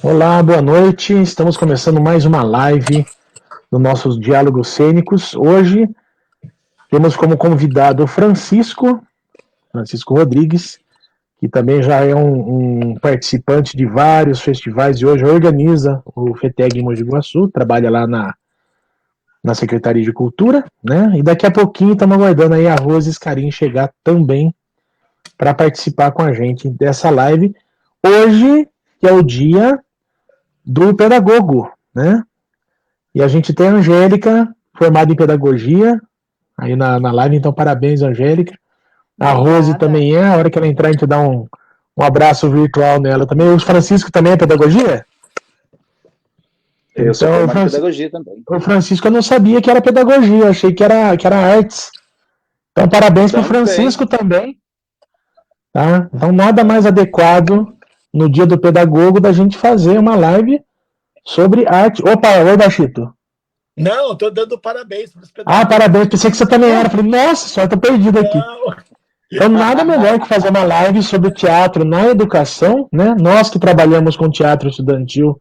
Olá, boa noite. Estamos começando mais uma live dos nossos diálogos cênicos. Hoje temos como convidado o Francisco Rodrigues, que também já é um participante de vários festivais e hoje organiza o FETEG em Mogi Guaçu, trabalha lá na Secretaria de Cultura, né? E daqui a pouquinho estamos aguardando aí a Rose Scarin chegar também para participar com a gente dessa live. Hoje, que é o dia do pedagogo, né? E a gente tem a Angélica, formada em pedagogia, aí na live, então parabéns, Angélica. A Rose também é, a hora que ela entrar, a gente dá um abraço virtual nela também. O Francisco também é pedagogia? Eu sou formado em pedagogia também. O Francisco eu não sabia que era pedagogia, achei que era artes. Então parabéns para o Francisco também. Tá? Então nada mais adequado no dia do pedagogo da gente fazer uma live sobre arte. Opa, oi, Bachito. Não, tô dando parabéns para os pedagogos. Ah, parabéns, pensei que você também era. Falei, nossa, só tô perdido aqui. Não. Então nada melhor que fazer uma live sobre o teatro na educação, né? Nós que trabalhamos com teatro estudantil,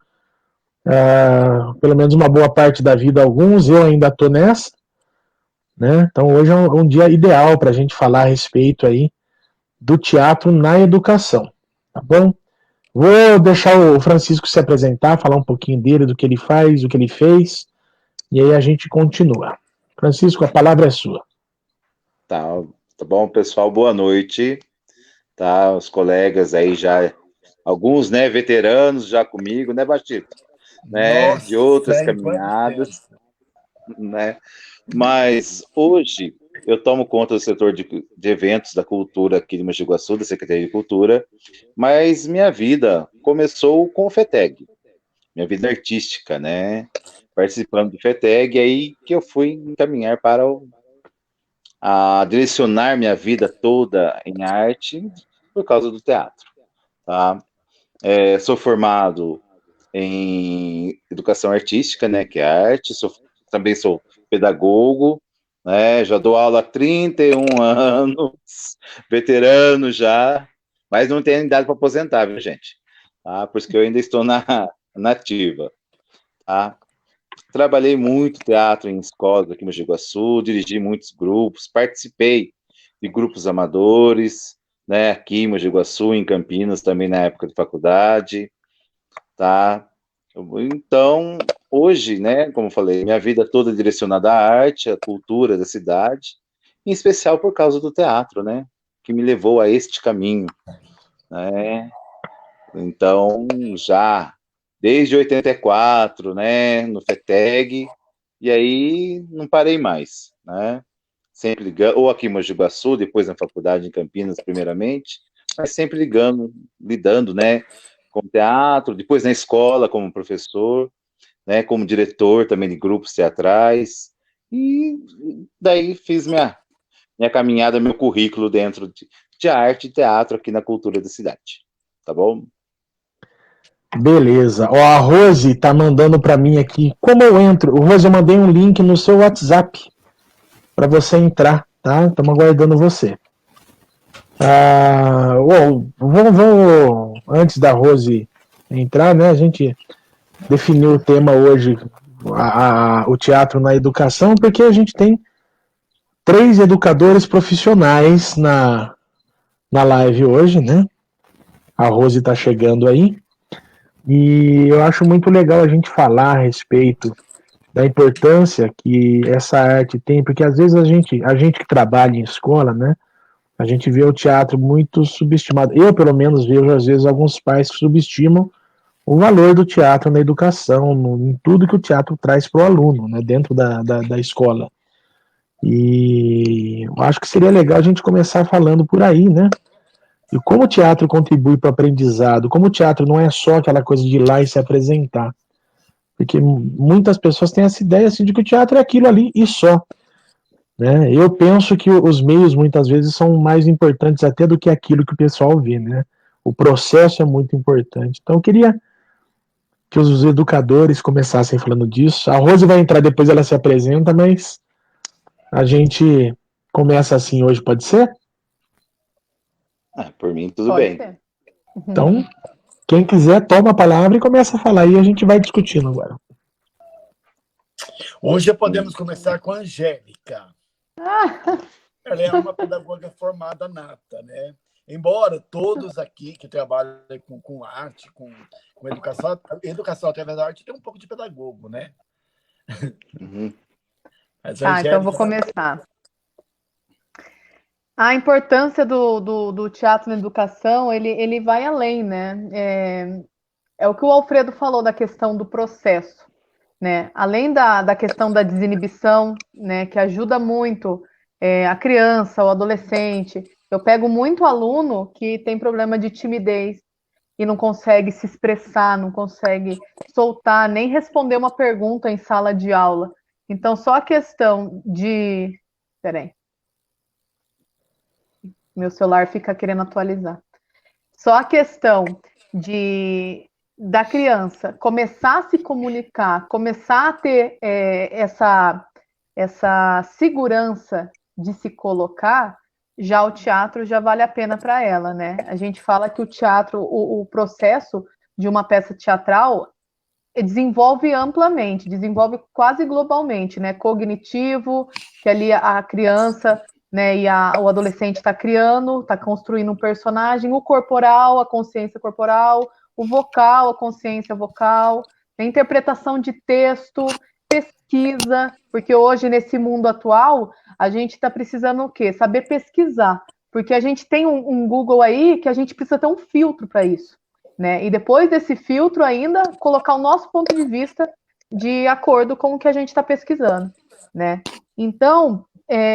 pelo menos uma boa parte da vida, alguns, eu ainda tô nessa, né? Então hoje é um dia ideal para a gente falar a respeito aí do teatro na educação, tá bom? Vou deixar o Francisco se apresentar, falar um pouquinho dele, do que ele faz, do que ele fez, e aí a gente continua. Francisco, a palavra é sua. Tá bom, pessoal, boa noite. Tá, os colegas aí já, alguns, né, veteranos já comigo, né, Batista? Né, de outras caminhadas, né? Mas hoje eu tomo conta do setor de eventos da cultura aqui de Mogi Guaçu, da Secretaria de Cultura, mas minha vida começou com o FETEG, minha vida artística, né? Participando do FETEG, aí que eu fui encaminhar para direcionar minha vida toda em arte por causa do teatro, tá? Sou formado em educação artística, né, que é arte, também sou pedagogo, né, já dou aula há 31 anos, veterano já, mas não tenho idade para aposentar, viu, gente? Tá? Por isso que eu ainda estou na ativa. Tá? Trabalhei muito teatro em escolas aqui no Mogi Guaçu, dirigi muitos grupos, participei de grupos amadores, né, aqui em Mogi Guaçu, em Campinas, também na época de faculdade, tá? Então, hoje, né, como eu falei, minha vida toda direcionada à arte, à cultura da cidade, em especial por causa do teatro, né, que me levou a este caminho, né? Então, já desde 84, né, no FETEG, e aí não parei mais, né? Sempre ligando, ou aqui em Mogi Guaçu, depois na faculdade em Campinas, primeiramente, mas sempre lidando, né, com teatro, depois na escola como professor, né, como diretor também de grupos teatrais, e daí fiz minha caminhada, meu currículo dentro de arte e teatro aqui na cultura da cidade, tá bom? Beleza. Ó, a Rose tá mandando para mim aqui, como eu entro? Rose, eu mandei um link no seu WhatsApp para você entrar, tá? Estamos aguardando você. Vamos, antes da Rose entrar, né? A gente definiu o tema hoje, o teatro na educação, porque a gente tem 3 educadores profissionais na live hoje, né? A Rose está chegando aí. E eu acho muito legal a gente falar a respeito da importância que essa arte tem, porque às vezes a gente que trabalha em escola, né? A gente vê o teatro muito subestimado. Eu, pelo menos, vejo, às vezes, alguns pais que subestimam o valor do teatro na educação, em tudo que o teatro traz para o aluno, né, dentro da escola. E eu acho que seria legal a gente começar falando por aí, né? E como o teatro contribui para o aprendizado, como o teatro não é só aquela coisa de ir lá e se apresentar. Porque muitas pessoas têm essa ideia assim, de que o teatro é aquilo ali e só. Né? Eu penso que os meios muitas vezes são mais importantes até do que aquilo que o pessoal vê. Né? O processo é muito importante. Então eu queria que os educadores começassem falando disso. A Rose vai entrar depois, ela se apresenta, mas a gente começa assim hoje, pode ser? Por mim, tudo Pode bem. ser. Então, quem quiser, toma a palavra e começa a falar aí, a gente vai discutindo agora. Hoje podemos começar com a Angélica. Ah, Ela é uma pedagoga formada nata, né? Embora todos aqui que trabalham com arte, com educação através da arte, tem um pouco de pedagogo, né? Uhum. Mas tá, então eu vou começar. A importância do teatro na educação, ele vai além, né? É o que o Alfredo falou da questão do processo, né? Além da questão da desinibição, né, que ajuda muito a criança, o adolescente. Eu pego muito aluno que tem problema de timidez e não consegue se expressar, não consegue soltar, nem responder uma pergunta em sala de aula. Então, só a questão de... Peraí. Meu celular fica querendo atualizar. Só a questão da criança começar a se comunicar, começar a ter essa segurança de se colocar, já o teatro já vale a pena para ela, né? A gente fala que o teatro, o processo de uma peça teatral desenvolve amplamente, desenvolve quase globalmente, né? Cognitivo, que ali a criança, né, e o adolescente está criando, está construindo um personagem, o corporal, a consciência corporal, o vocal, a consciência vocal, a interpretação de texto, pesquisa, porque hoje, nesse mundo atual, a gente está precisando o quê? Saber pesquisar, porque a gente tem um Google aí que a gente precisa ter um filtro para isso. Né? E depois desse filtro ainda colocar o nosso ponto de vista de acordo com o que a gente está pesquisando, né? Então,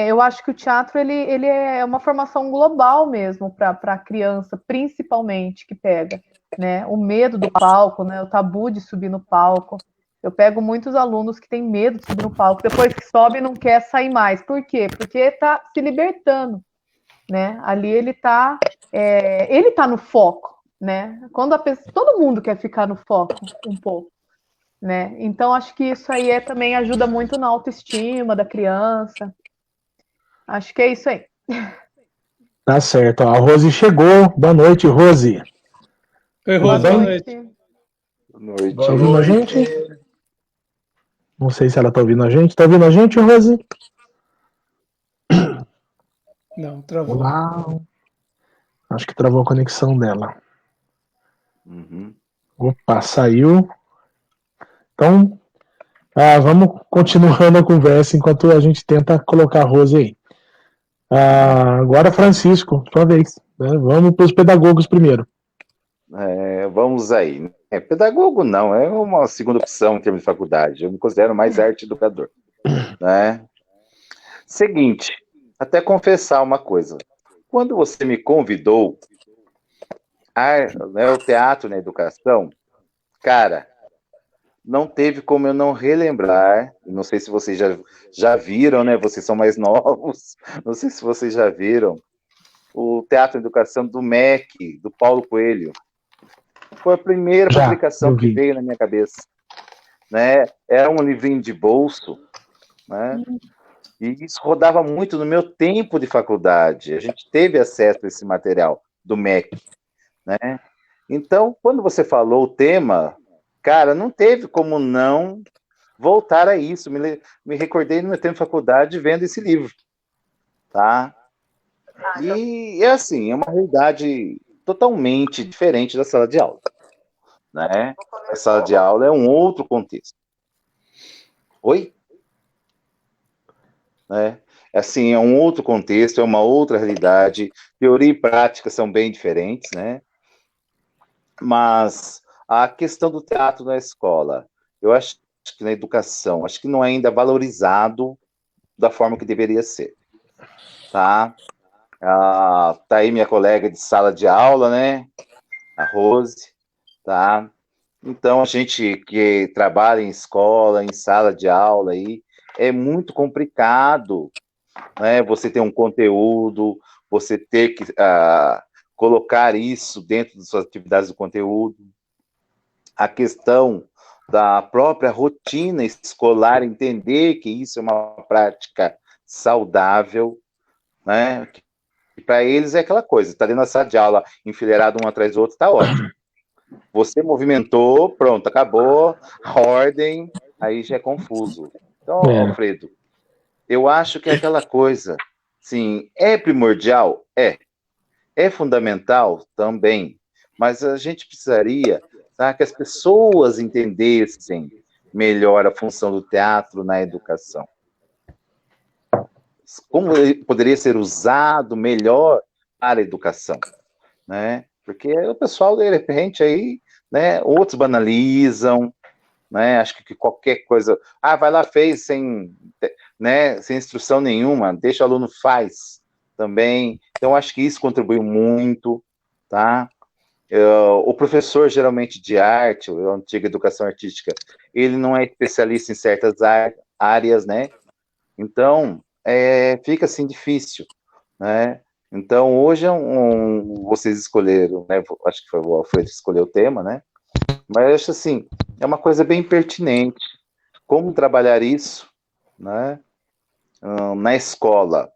eu acho que o teatro ele é uma formação global mesmo para a criança, principalmente, que pega, né? O medo do palco, né? O tabu de subir no palco. Eu pego muitos alunos que têm medo de subir no palco, depois que sobe não quer sair mais. Por quê? Porque está se libertando, né? Ali ele está no foco. Né? Quando a pessoa, todo mundo quer ficar no foco um pouco, né? Então acho que isso aí também ajuda muito na autoestima da criança. Acho que é isso aí. Tá certo. A Rose chegou. Boa noite, Rose. Oi, Rose, boa noite. Boa noite. Tá ouvindo a gente? Não sei se ela tá ouvindo a gente. Tá ouvindo a gente, Rose? Não, travou. Olá. Acho que travou a conexão dela. Uhum. Opa, saiu. Então, vamos continuando a conversa enquanto a gente tenta colocar a Rose aí. Agora, Francisco, sua vez. Né? Vamos para os pedagogos primeiro. Vamos aí. Pedagogo não, é uma segunda opção em termos de faculdade. Eu me considero mais arte educador. Né? Seguinte, até confessar uma coisa. Quando você me convidou o teatro na educação, cara, não teve como eu não relembrar, não sei se vocês já viram, né? Vocês são mais novos, não sei se vocês já viram, o Teatro na Educação do MEC, do Paulo Coelho. Foi a primeira publicação que veio na minha cabeça. Né? Era um livrinho de bolso, né? E isso rodava muito no meu tempo de faculdade. A gente teve acesso a esse material do MEC. Né? Então, quando você falou o tema, cara, não teve como não voltar a isso. Me recordei no meu tempo de faculdade vendo esse livro. Tá? E é assim, é uma realidade totalmente diferente da sala de aula. Né? A sala de aula é um outro contexto. Oi? Né? Assim, é um outro contexto, é uma outra realidade. Teoria e prática são bem diferentes, né? Mas a questão do teatro na escola, eu acho que na educação, acho que não é ainda valorizado da forma que deveria ser, tá? Tá aí minha colega de sala de aula, né? A Rose, tá? Então, a gente que trabalha em escola, em sala de aula aí, é muito complicado, né? Você ter um conteúdo, você ter que colocar isso dentro das suas atividades do conteúdo. A questão da própria rotina escolar, entender que isso é uma prática saudável, né? E para eles é aquela coisa, está dentro da sala de aula, enfileirado um atrás do outro, está ótimo. Você movimentou, pronto, acabou, a ordem, aí já é confuso. Então, Alfredo, eu acho que é aquela coisa, sim, é primordial? É fundamental? Também. Mas a gente precisaria, tá, que as pessoas entendessem melhor a função do teatro na educação. Como ele poderia ser usado melhor para a educação, né? Porque o pessoal, de repente, aí, né, outros banalizam, né? Acho que qualquer coisa, vai lá, fez sem, né, sem instrução nenhuma, deixa o aluno faz também. Então, acho que isso contribuiu muito, tá? O professor, geralmente, de arte, ou antiga educação artística, ele não é especialista em certas áreas, né? Então, fica assim difícil, né? Então, hoje vocês escolheram, né? Acho que foi o Alfredo que escolheu o tema, né? Mas acho assim, é uma coisa bem pertinente. Como trabalhar isso, né? Na escola,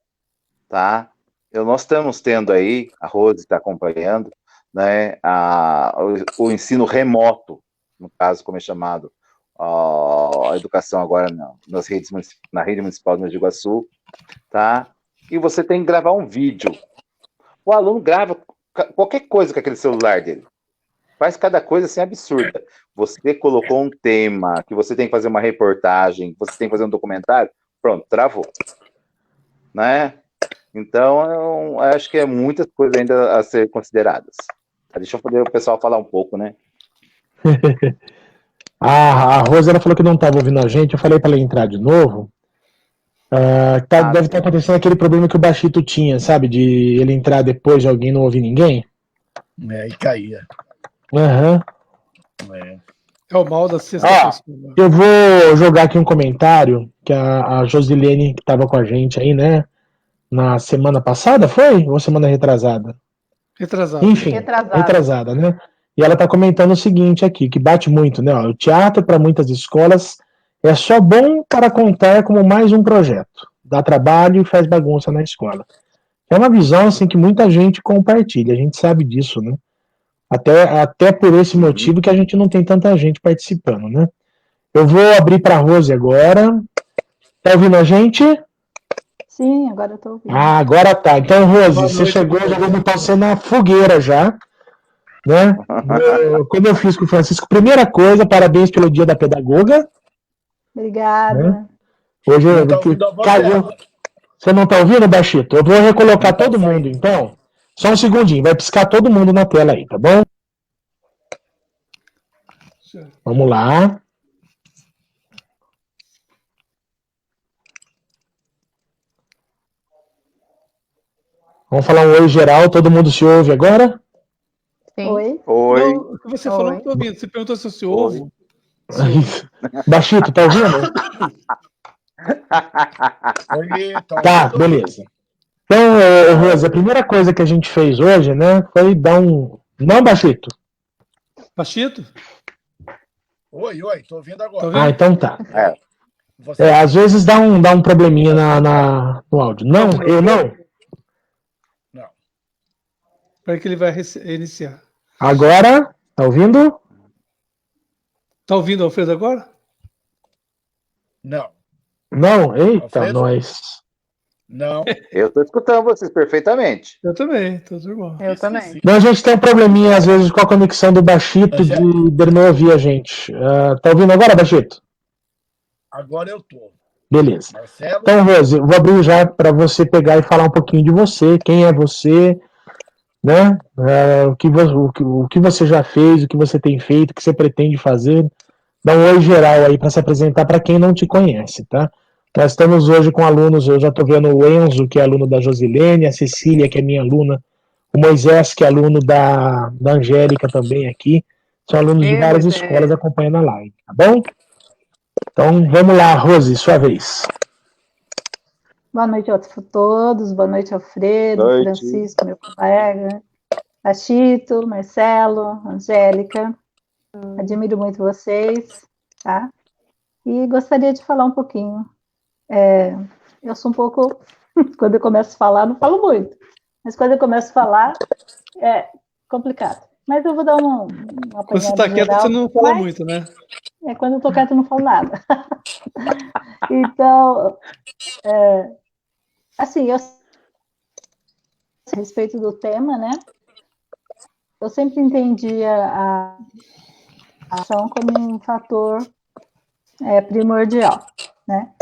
tá? Nós estamos tendo aí, a Rose está acompanhando, né? O ensino remoto, no caso, como é chamado, a educação agora na rede municipal de Mogi Guaçu, tá? E você tem que gravar um vídeo. O aluno grava qualquer coisa com aquele celular dele. Faz cada coisa assim absurda. Você colocou um tema, que você tem que fazer uma reportagem, que você tem que fazer um documentário, pronto, travou. Né? Então, eu acho que é muitas coisas ainda a ser consideradas. Deixa eu poder o pessoal falar um pouco, né? A Rosa, ela falou que não estava ouvindo a gente, eu falei para ela entrar de novo. Deve estar acontecendo aquele problema que o Bachito tinha, sabe? De ele entrar depois de alguém não ouvir ninguém. E caía. Aham. É o mal da sexta pessoa. Eu vou jogar aqui um comentário que a Josilene, que estava com a gente aí, né? Na semana passada, foi? Ou semana retrasada? Retrasada. Enfim, retrasada, né? E ela está comentando o seguinte aqui, que bate muito, né? O teatro, para muitas escolas, é só bom para contar como mais um projeto. Dá trabalho e faz bagunça na escola. É uma visão, assim, que muita gente compartilha, a gente sabe disso, né? Até por esse motivo que a gente não tem tanta gente participando, né? Eu vou abrir para a Rose agora. Tá ouvindo a gente? Sim, agora eu tô ouvindo. Agora tá. Então, Rose, você chegou, já vou botar você na fogueira já. Né? Como eu fiz com o Francisco, primeira coisa, parabéns pelo Dia da Pedagoga. Obrigada. Né? Hoje caiu. Você não tá ouvindo, Bachito? Eu vou recolocar todo mundo, então. Só um segundinho, vai piscar todo mundo na tela aí, tá bom? Vamos lá. Vamos falar um oi geral, todo mundo se ouve agora? Sim. Oi. Oi. Não, o que você falou, não tô ouvindo. Você perguntou se eu se ouve. Bachito, tá ouvindo? Tá, beleza. Então, Rosa, a primeira coisa que a gente fez hoje, né, foi dar um... Não, Bachito? Bachito? Oi, tô ouvindo agora. Então tá. Às vezes dá um probleminha no áudio. Não, eu não. Para que ele vai iniciar. Agora, tá ouvindo? Tá ouvindo, Alfredo, agora? Não. Não? Eita, Alfredo? nós. Não. Eu tô escutando vocês perfeitamente. Eu também, tô normal. Eu também. Não, a gente tem um probleminha, às vezes, com a conexão do Bachito de não ouvir a gente. Tá ouvindo agora, Bachito? Agora eu tô. Beleza. Marcelo? Então, Rose, eu vou abrir já para você pegar e falar um pouquinho de você, quem é você, né? O que você já fez, o que você tem feito, o que você pretende fazer. Dá um oi geral aí para se apresentar para quem não te conhece, tá? Nós estamos hoje com alunos, eu já estou vendo o Enzo, que é aluno da Josilene, a Cecília, que é minha aluna, o Moisés, que é aluno da Angélica também aqui. São alunos de várias escolas acompanhando a live, tá bom? Então, vamos lá, Rose, sua vez. Boa noite a todos, boa noite, Alfredo, Boa noite. Francisco, meu colega, Achito, Marcelo, Angélica. Admiro muito vocês, tá? E gostaria de falar um pouquinho. Eu sou um pouco... Quando eu começo a falar, não falo muito. Mas quando eu começo a falar, é complicado. Mas eu vou dar uma Quando você está quieto, você não fala muito, né? Quando eu estou quieto, eu não falo nada. Então, assim, a respeito do tema, né? Eu sempre entendi a ação como um fator primordial, né?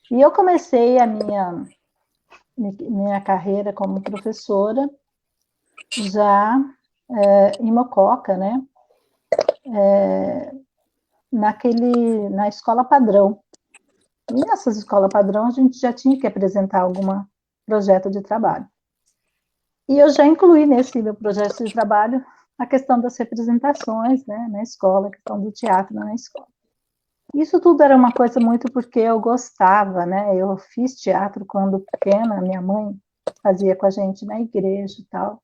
E eu comecei a minha carreira como professora já em Mococa, né? Na escola padrão. E nessas escolas padrão a gente já tinha que apresentar algum projeto de trabalho. E eu já incluí nesse meu projeto de trabalho a questão das representações, né, na escola, a questão do teatro na escola. Isso tudo era uma coisa muito porque eu gostava, né? Eu fiz teatro quando pequena, minha mãe fazia com a gente na igreja e tal.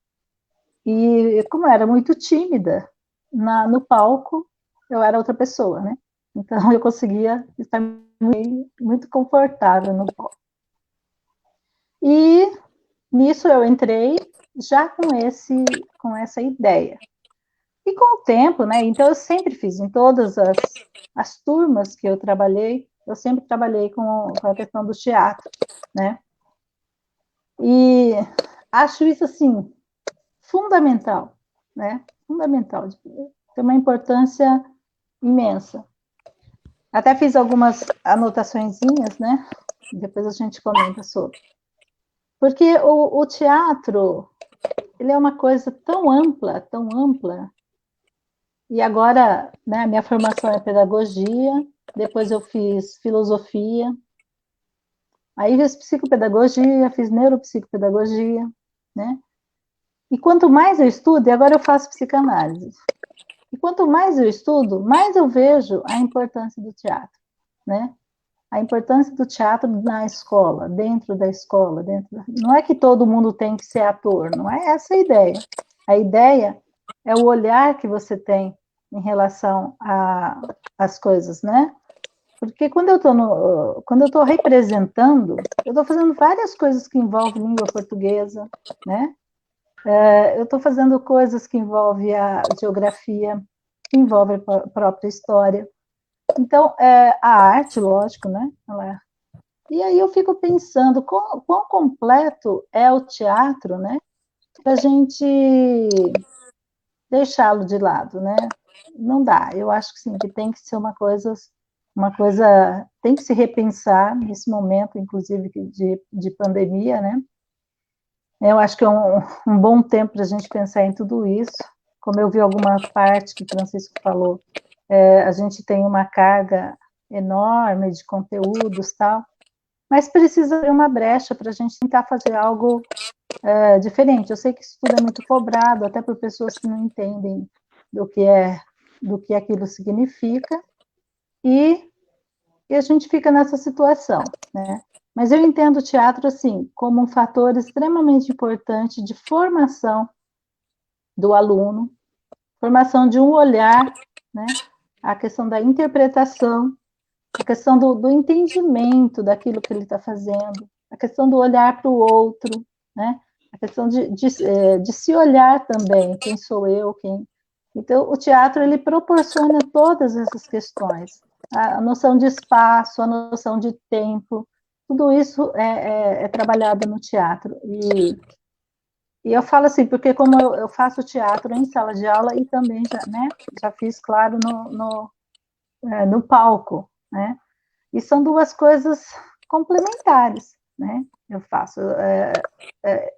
E como eu era muito tímida, no palco eu era outra pessoa, né? Então eu conseguia estar muito confortável no palco. E nisso eu entrei já com essa ideia. E com o tempo, né? Então eu sempre fiz, em todas as turmas que eu trabalhei, eu sempre trabalhei com a questão do teatro, né? E acho isso, assim, fundamental, né? Fundamental, tem uma importância imensa. Até fiz algumas anotaçõezinhas, né? Depois a gente comenta sobre. Porque o teatro, ele é uma coisa tão ampla, e agora, né, a minha formação é pedagogia, depois eu fiz filosofia, aí fiz psicopedagogia, fiz neuropsicopedagogia, né? E quanto mais eu estudo, e agora eu faço psicanálise, e quanto mais eu estudo, mais eu vejo a importância do teatro, né? A importância do teatro na escola, dentro da escola, não é que todo mundo tem que ser ator, não é essa a ideia. A ideia é o olhar que você tem em relação às coisas, né? Porque quando eu estou representando, eu estou fazendo várias coisas que envolvem língua portuguesa, né? Eu estou fazendo coisas que envolvem a geografia, que envolvem a própria história. Então, a arte, lógico, né? E aí eu fico pensando quão completo é o teatro, né? Para a gente deixá-lo de lado, né? Não dá. Eu acho que sim, que tem que ser uma coisa tem que se repensar nesse momento, inclusive de pandemia, né? Eu acho que é um bom tempo para a gente pensar em tudo isso. Como eu vi alguma parte que o Francisco falou, a gente tem uma carga enorme de conteúdos e tal, mas precisa ter uma brecha para a gente tentar fazer algo diferente. Eu sei que isso tudo é muito cobrado, até por pessoas que não entendem do que aquilo significa, e a gente fica nessa situação, né? Mas eu entendo o teatro, assim, como um fator extremamente importante de formação do aluno, formação de um olhar, né? A questão da interpretação, a questão do entendimento daquilo que ele está fazendo, a questão do olhar para o outro, né? A questão de se olhar também, quem sou eu, quem... Então, o teatro, ele proporciona todas essas questões, a noção de espaço, a noção de tempo, tudo isso é trabalhado no teatro. E eu falo assim, porque como eu faço teatro em sala de aula e também já fiz, claro, no palco, né? E são duas coisas complementares, né? Eu faço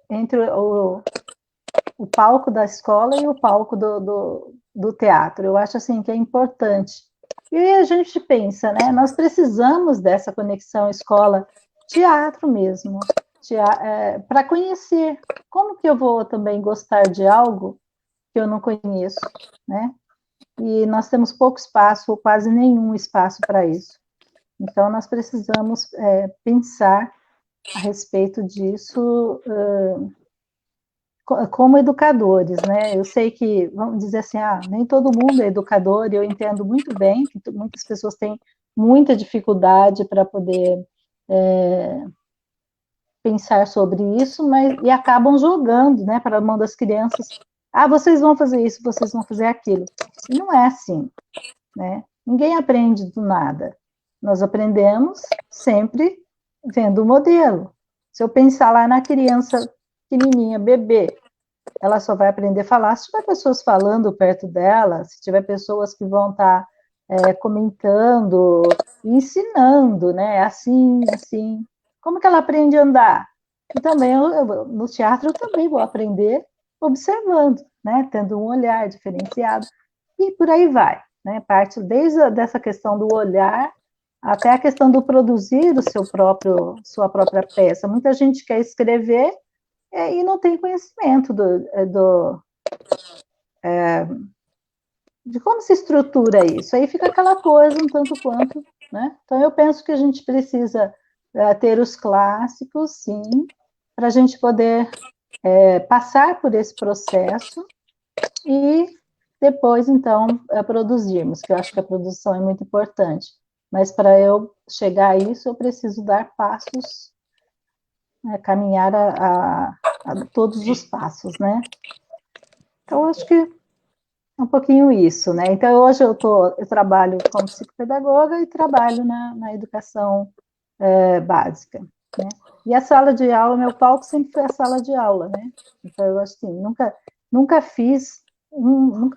entre o palco da escola e o palco do teatro. Eu acho assim que é importante E aí a gente pensa, né? Nós precisamos dessa conexão escola-teatro mesmo, para conhecer. Como que eu vou também gostar de algo que eu não conheço, né? E nós temos pouco espaço, ou quase nenhum espaço para isso. Então, nós precisamos pensar a respeito disso como educadores, né? Eu sei que, vamos dizer assim, nem todo mundo é educador, e eu entendo muito bem que muitas pessoas têm muita dificuldade para poder pensar sobre isso, e acabam jogando, né, para a mão das crianças. Vocês vão fazer isso, vocês vão fazer aquilo. E não é assim, né? Ninguém aprende do nada. Nós aprendemos sempre vendo o modelo. Se eu pensar lá na criança pequenininha, bebê, ela só vai aprender a falar se tiver pessoas falando perto dela, se tiver pessoas que vão estar comentando, ensinando, né? Assim, assim. Como que ela aprende a andar? E também, no teatro, eu também vou aprender observando, né? Tendo um olhar diferenciado. E por aí vai, né? Parte desde dessa questão do olhar até a questão do produzir sua própria peça. Muita gente quer escrever e não tem conhecimento de como se estrutura isso. Aí fica aquela coisa um tanto quanto, né? Então, eu penso que a gente precisa ter os clássicos, sim, para a gente poder passar por esse processo e depois, então, produzirmos, que eu acho que a produção é muito importante. Mas para eu chegar a isso, eu preciso dar passos, caminhar a todos os passos, né? Então, acho que é um pouquinho isso, né? Então, hoje eu trabalho como psicopedagoga e trabalho na educação básica, né? E a sala de aula, meu palco sempre foi a sala de aula, né? Então, eu acho assim, nunca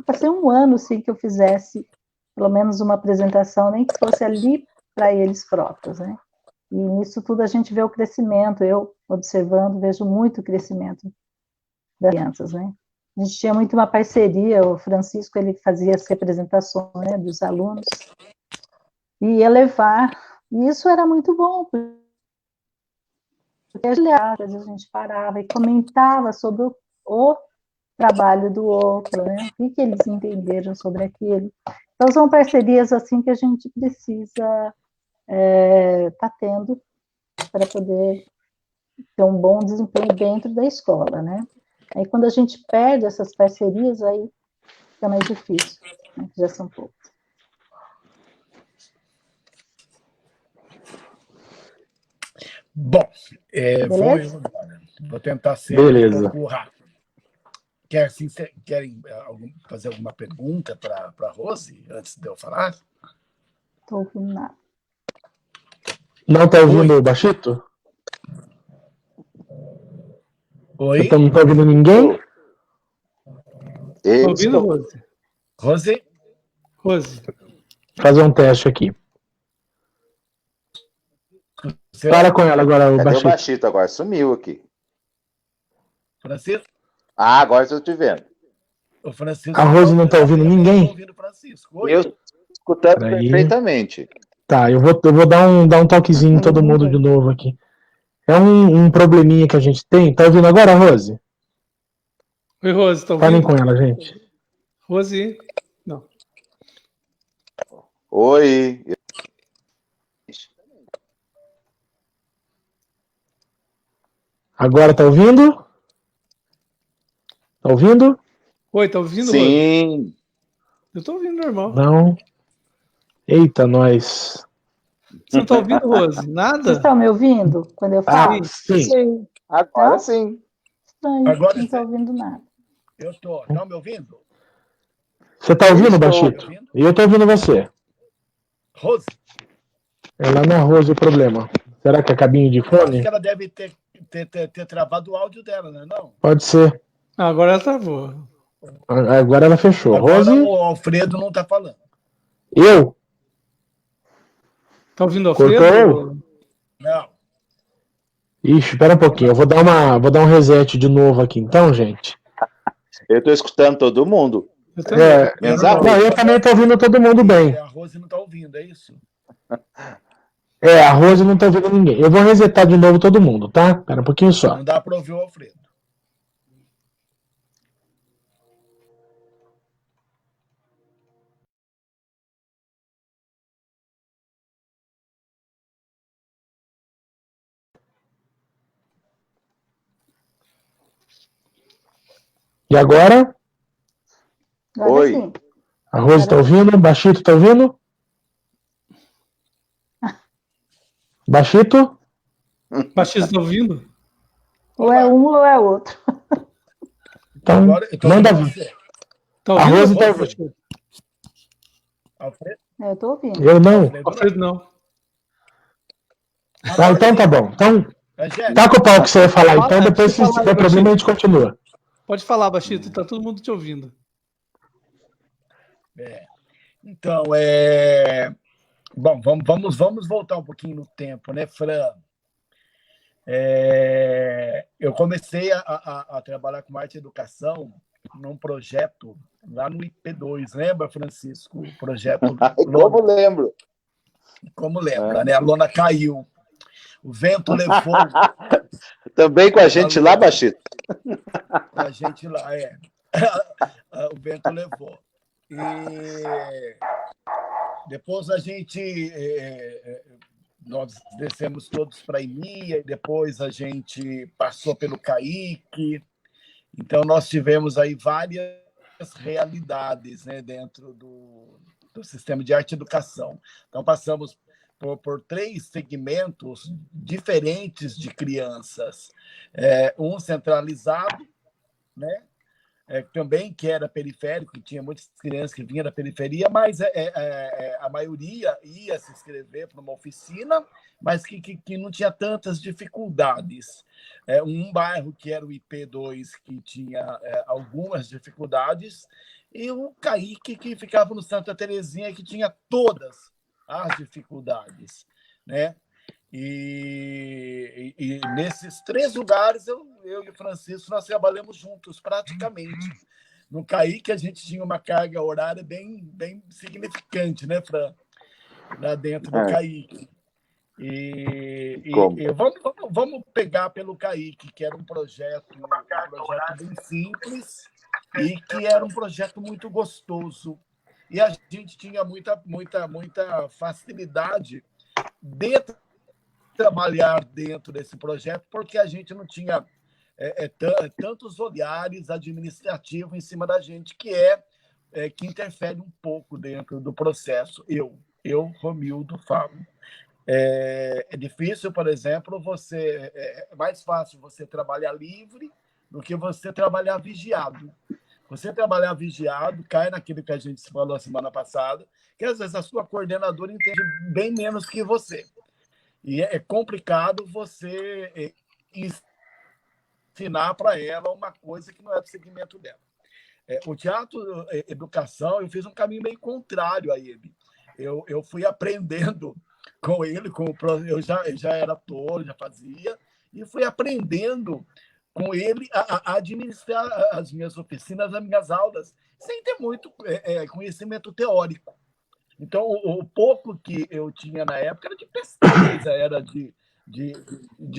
passei um ano sem que eu fizesse pelo menos uma apresentação, nem que fosse ali para eles próprios, né? E nisso tudo a gente vê o crescimento, eu observando, vejo muito o crescimento das crianças, né? A gente tinha muito uma parceria, o Francisco, ele fazia as representações, né, dos alunos, e ia levar, e isso era muito bom, porque às vezes a gente parava e comentava sobre o trabalho do outro, né? O que eles entenderam sobre aquilo. Então, são parcerias assim que a gente precisa estar tendo para poder ter um bom desempenho dentro da escola, né? Aí, quando a gente perde essas parcerias, aí fica mais difícil, né? Já são poucos. Bom, vou tentar ser um pouco rápido. Querem fazer alguma pergunta para a Rose, antes de eu falar? Estou ouvindo nada. Não está ouvindo o Bachito? Oi? Não está ouvindo ninguém? Estou ouvindo, Rose? Rose? Rose. Fazer um teste aqui. Fala com ela agora, o Cadê Bachito. o Bachito agora? Sumiu aqui. Francisco? Agora estou te vendo. O Francisco A Rose não está ouvindo ninguém? Ouvindo Francisco. Oi? Eu estou escutando perfeitamente. Tá, eu vou dar um toquezinho em todo mundo de novo aqui. É um probleminha que a gente tem. Tá ouvindo agora, Rose? Oi, Rose, tá ouvindo? Falem com ela, gente. Rose? Não. Oi. Agora tá ouvindo? Tá ouvindo? Oi, tá ouvindo, Sim. Rose? Eu tô ouvindo normal. Não. Eita, nós. Você não tá ouvindo, Rose? Nada? Vocês estão me ouvindo quando eu falo? Sim. Agora sim. Estranho, Agora não estou ouvindo nada. Eu estou. Estão me ouvindo? Você tá ouvindo, Bachito? E eu tô ouvindo você. Rose? É lá na Rose o problema. Será que é cabinho de fone? Acho que ela deve ter travado o áudio dela, não é não? Pode ser. Agora ela travou. Agora ela fechou. Agora Rose? o Alfredo não está falando. Eu? Tá ouvindo o Alfredo? Cortou? Não. Ixi, espera um pouquinho. Eu vou dar um reset de novo aqui, então, gente. Eu estou escutando todo mundo. Eu também. Não, eu também estou ouvindo todo mundo bem. A Rose não está ouvindo, é isso? A Rose não está ouvindo ninguém. Eu vou resetar de novo todo mundo, tá? Espera um pouquinho só. Não dá para ouvir o Alfredo. E agora? Oi. Sim. A Rose está ouvindo? Baixito está ouvindo? Baixito? Baixista está ouvindo? Ou é um ou é outro. Então, Agora, eu tô manda ouvindo ver. você. Tá A ouvindo? Rose tá Alfredo? ouvindo. Alfredo? Eu estou ouvindo. Eu não. Alfredo não. Ah, então tá bom. Então, Angélica, taca o pau que você ia falar. Fala, Então, depois, deixa eu se falar, tiver problema, a gente continua. Pode falar, Baixito, tá todo mundo te ouvindo. Então, bom, vamos voltar um pouquinho no tempo, né, Fran? Eu comecei a trabalhar com arte e educação num projeto lá no IP2, lembra, Francisco? O projeto Como lembro. Como lembra, né? A lona caiu, o vento levou. Também com a gente lá, Baixito? Com a gente lá, o vento levou. E depois nós descemos todos para a EMIA, e depois a gente passou pelo CAIC. Então, nós tivemos aí várias realidades, né, dentro do sistema de arte e educação. Então, passamos por 3 segmentos diferentes de crianças. Um centralizado, né? Também que era periférico, que tinha muitas crianças que vinham da periferia, mas a maioria ia se inscrever para uma oficina, mas que não tinha tantas dificuldades. Um bairro que era o IP2, que tinha algumas dificuldades, e o CAIC, que ficava no Santa Terezinha, que tinha todas as dificuldades, né? E nesses 3 lugares, eu e o Francisco, nós trabalhamos juntos, praticamente. No CAIC, a gente tinha uma carga horária bem significante, né, Fran? Lá dentro do CAIC. Vamos pegar pelo CAIC, que era um projeto bem simples e que era um projeto muito gostoso. E a gente tinha muita facilidade de trabalhar dentro desse projeto, porque a gente não tinha tantos olhares administrativos em cima da gente, que interfere um pouco dentro do processo. Eu Romildo, falo. É difícil, por exemplo, é mais fácil você trabalhar livre do que você trabalhar vigiado. Você trabalhar vigiado, cai naquilo que a gente falou a semana passada, que às vezes a sua coordenadora entende bem menos que você. E é complicado você ensinar para ela uma coisa que não é do segmento dela. O teatro educação, eu fiz um caminho meio contrário a ele. Eu fui aprendendo com ele, eu já era ator, já fazia, e fui aprendendo com ele a administrar as minhas oficinas, as minhas aulas, sem ter muito conhecimento teórico. Então, o pouco que eu tinha na época era de pesquisa, era de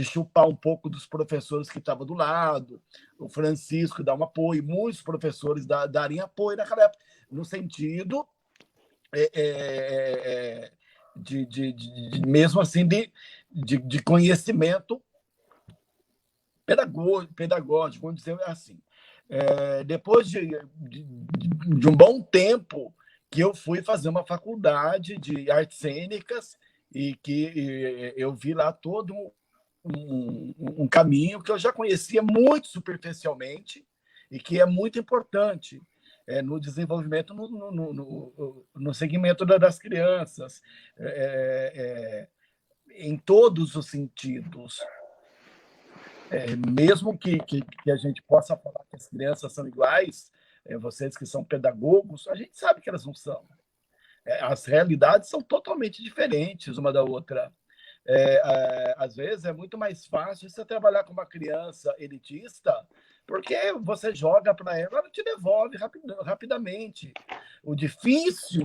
chupar um pouco dos professores que estavam do lado, o Francisco dá um apoio, muitos professores darem apoio naquela época, no sentido mesmo assim de conhecimento pedagógico, vamos dizer assim. Depois de um bom tempo que eu fui fazer uma faculdade de artes cênicas e que eu vi lá todo um caminho que eu já conhecia muito superficialmente e que é muito importante no desenvolvimento, no segmento das crianças, em todos os sentidos. Mesmo que a gente possa falar que as crianças são iguais, vocês que são pedagogos, a gente sabe que elas não são. As realidades são totalmente diferentes uma da outra. Às vezes é muito mais fácil você trabalhar com uma criança elitista, porque você joga para ela te devolve rapidamente. O difícil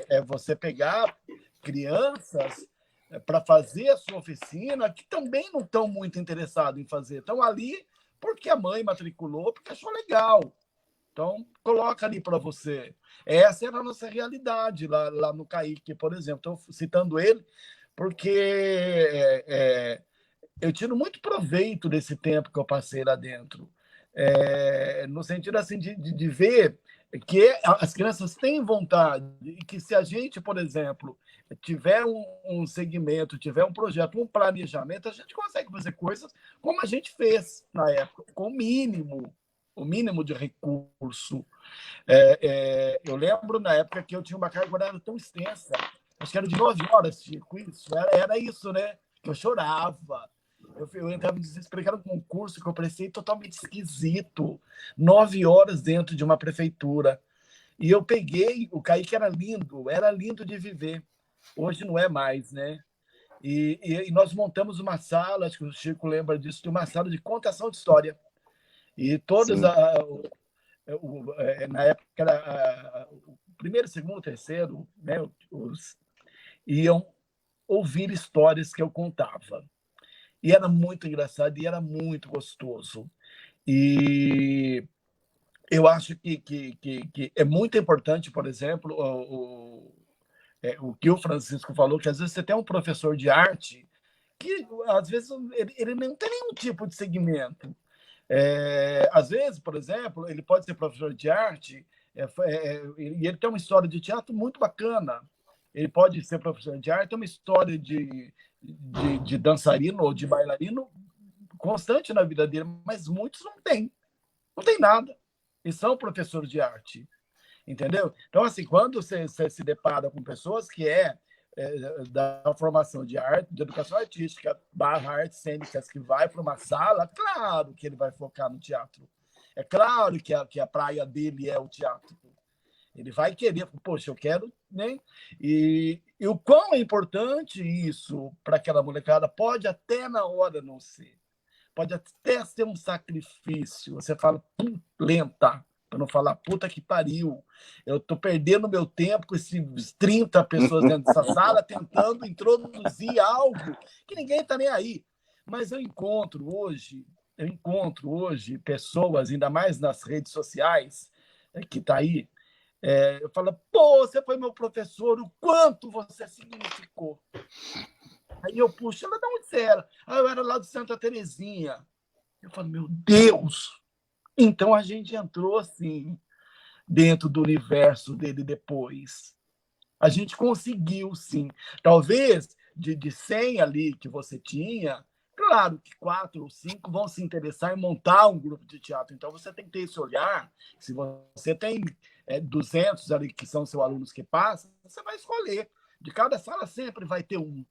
é você pegar crianças para fazer a sua oficina que também não estão muito interessados em fazer. Estão ali porque a mãe matriculou, porque achou legal. Então, coloca ali para você. Essa era a nossa realidade lá no CAIC, por exemplo. Estou citando ele porque eu tiro muito proveito desse tempo que eu passei lá dentro. No sentido assim, de ver que as crianças têm vontade e que se a gente, por exemplo, tiver um segmento, tiver um projeto, um planejamento, a gente consegue fazer coisas como a gente fez na época, com o mínimo de recurso. Eu lembro na época que eu tinha uma carga horária tão extensa, acho que era de 9 horas, Chico, isso. Era isso, né? Que eu chorava. Eu entrava em desespero, era um concurso que eu prestei totalmente esquisito. 9 horas dentro de uma prefeitura. E eu peguei, o CAIC era lindo de viver. Hoje não é mais, né? E nós montamos uma sala, acho que o Chico lembra disso, de uma sala de contação de história. E todas, na época, era o primeiro, segundo, terceiro, né, iam ouvir histórias que eu contava. E era muito engraçado e era muito gostoso. E eu acho que é muito importante, por exemplo, o que o Francisco falou, que às vezes você tem um professor de arte que, às vezes, ele não tem nenhum tipo de segmento. Às vezes, por exemplo, ele pode ser professor de arte e ele tem uma história de teatro muito bacana. Ele pode ser professor de arte, tem uma história de dançarino ou de bailarino constante na vida dele, mas muitos não têm nada e são professores de arte, entendeu? Então, assim, quando você se depara com pessoas que da formação de arte, de educação artística, artes cênicas, que vai para uma sala, claro que ele vai focar no teatro. É claro que a praia dele é o teatro. Ele vai querer, poxa, eu quero, né? E o quão é importante isso para aquela molecada, pode até na hora não ser. Pode até ser um sacrifício. Você fala, lenta, para não falar, puta que pariu. Eu estou perdendo meu tempo com esses 30 pessoas dentro dessa sala tentando introduzir algo que ninguém está nem aí. Mas eu encontro hoje pessoas, ainda mais nas redes sociais, que está aí, eu falo, pô, você foi meu professor, o quanto você significou. Aí eu puxo, ela de onde você era? Eu era lá de Santa Terezinha. Eu falo, meu Deus! Então a gente entrou assim, dentro do universo dele depois. A gente conseguiu, sim. Talvez de 100 ali que você tinha, claro que 4 ou 5 vão se interessar em montar um grupo de teatro. Então você tem que ter esse olhar. Se você tem 200 ali que são seus alunos que passam, você vai escolher. De cada sala sempre vai ter um.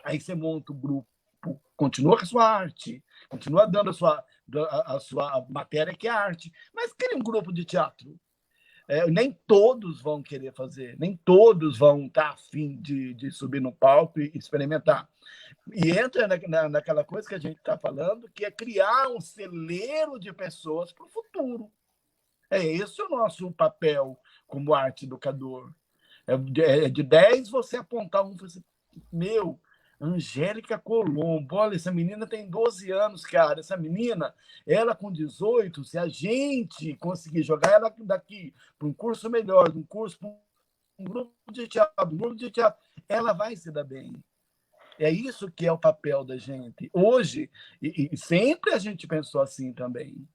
Aí você monta o grupo, continua com a sua arte, continua dando a sua matéria, que é arte, mas cria um grupo de teatro. Nem todos vão querer fazer, nem todos vão estar afim de subir no palco e experimentar. E entra naquela coisa que a gente está falando, que é criar um celeiro de pessoas para o futuro. Esse o nosso papel como arte educador. De 10, você apontar um e falar assim, meu, Angélica Colombo, olha, essa menina tem 12 anos, cara. Essa menina, ela com 18, se a gente conseguir jogar ela daqui para um curso melhor, um curso para um grupo de teatro, ela vai se dar bem. É isso que é o papel da gente. Hoje, e sempre a gente pensou assim também.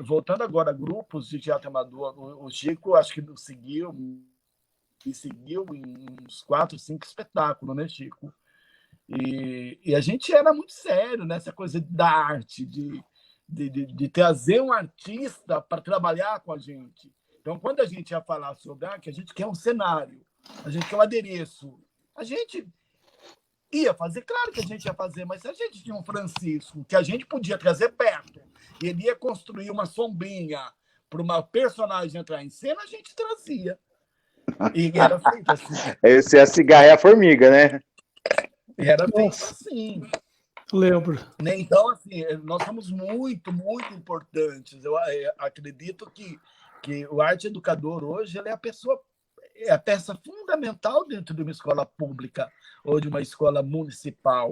Voltando agora a grupos de teatro amador, o Chico, acho que me seguiu em uns 4, 5 espetáculos, né, Chico? E a gente era muito sério nessa coisa da arte, de trazer um artista para trabalhar com a gente. Então, quando a gente ia falar sobre que a gente quer um cenário, a gente quer um adereço, a gente ia fazer, claro que a gente ia fazer, mas se a gente tinha um Francisco que a gente podia trazer perto, e ele ia construir uma sombrinha para uma personagem entrar em cena, a gente trazia. E era feito assim. Esse é a cigarra e a formiga, né? Era feito assim. Lembro. Né? Então, assim, nós somos muito, muito importantes. Eu acredito que o arte educador hoje ele é a peça fundamental dentro de uma escola pública ou de uma escola municipal.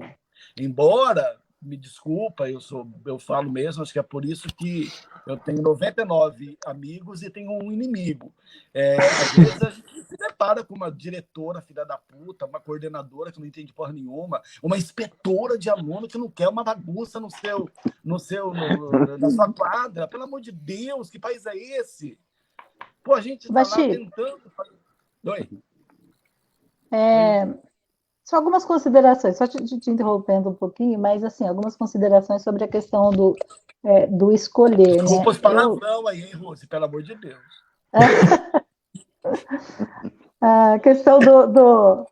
Embora, me desculpa, eu falo mesmo, acho que é por isso que eu tenho 99 amigos e tenho um inimigo. Às vezes a gente se depara com uma diretora filha da puta, uma coordenadora que não entende porra nenhuma, uma inspetora de aluno que não quer uma bagunça na sua quadra. Pelo amor de Deus, que país é esse? Pô, a gente está lá tentando... Oi. Só algumas considerações, só te interrompendo um pouquinho, mas assim, algumas considerações sobre a questão do escolher. Desculpa os palavrão aí, hein, Rose, pelo amor de Deus. A questão do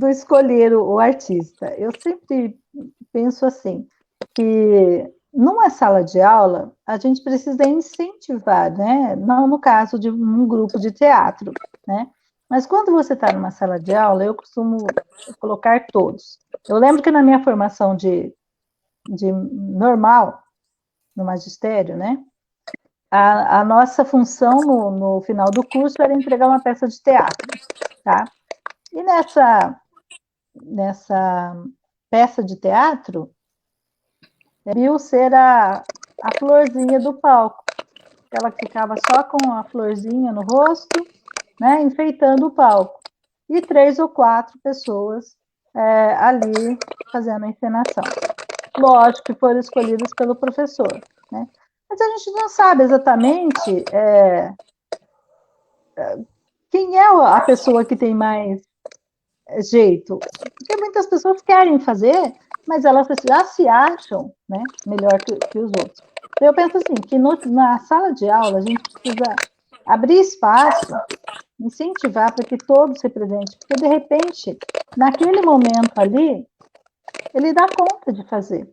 escolher o artista. Eu sempre penso assim, que numa sala de aula, a gente precisa incentivar, né? Não no caso de um grupo de teatro, né? Mas quando você está numa sala de aula, eu costumo colocar todos. Eu lembro que na minha formação de normal, no magistério, né? A nossa função no final do curso era entregar uma peça de teatro, tá? E nessa peça de teatro, viu ser a florzinha do palco. Ela ficava só com a florzinha no rosto, né, enfeitando o palco. E 3 ou 4 pessoas ali fazendo a encenação. Lógico que foram escolhidas pelo professor, né? Mas a gente não sabe exatamente quem é a pessoa que tem mais jeito. Porque muitas pessoas querem fazer, mas elas já se acham, né, melhor que os outros. Então, eu penso assim, que na sala de aula a gente precisa abrir espaço, incentivar para que todos se representem, porque, de repente, naquele momento ali, ele dá conta de fazer,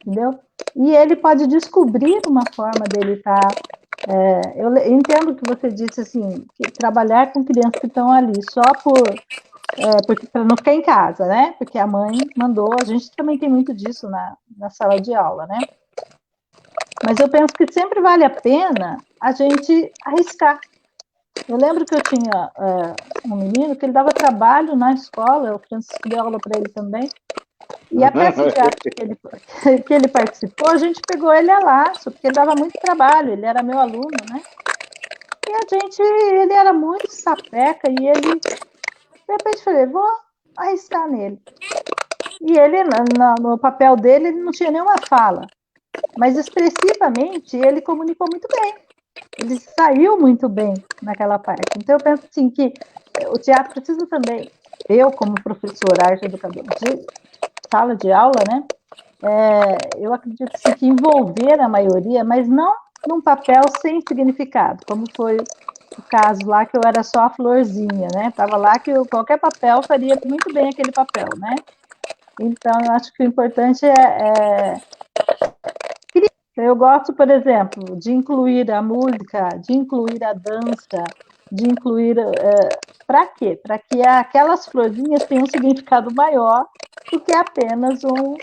entendeu? E ele pode descobrir uma forma dele estar... eu entendo que você disse, assim, que trabalhar com crianças que estão ali só para não ficar em casa, né? Porque a mãe mandou, a gente também tem muito disso na sala de aula, né? Mas eu penso que sempre vale a pena a gente arriscar. Eu lembro que eu tinha um menino que ele dava trabalho na escola, o Francisco deu aula para ele também, e a peça de teatro que ele participou, a gente pegou ele a laço, porque ele dava muito trabalho, ele era meu aluno, né? E ele era muito sapeca, e ele, de repente, falei, vou arriscar nele. E ele, no papel dele, ele não tinha nenhuma fala, mas expressivamente ele comunicou muito bem. Ele saiu muito bem naquela parte. Então, eu penso assim que o teatro precisa também, eu como professora, arte educadora de sala de aula, né? Eu acredito assim, que envolver a maioria, mas não num papel sem significado, como foi o caso lá que eu era só a florzinha, né? Estava lá que qualquer papel faria muito bem aquele papel, né? Então, eu acho que o importante eu gosto, por exemplo, de incluir a música, de incluir a dança, de incluir... para quê? Para que aquelas florzinhas tenham um significado maior do que apenas um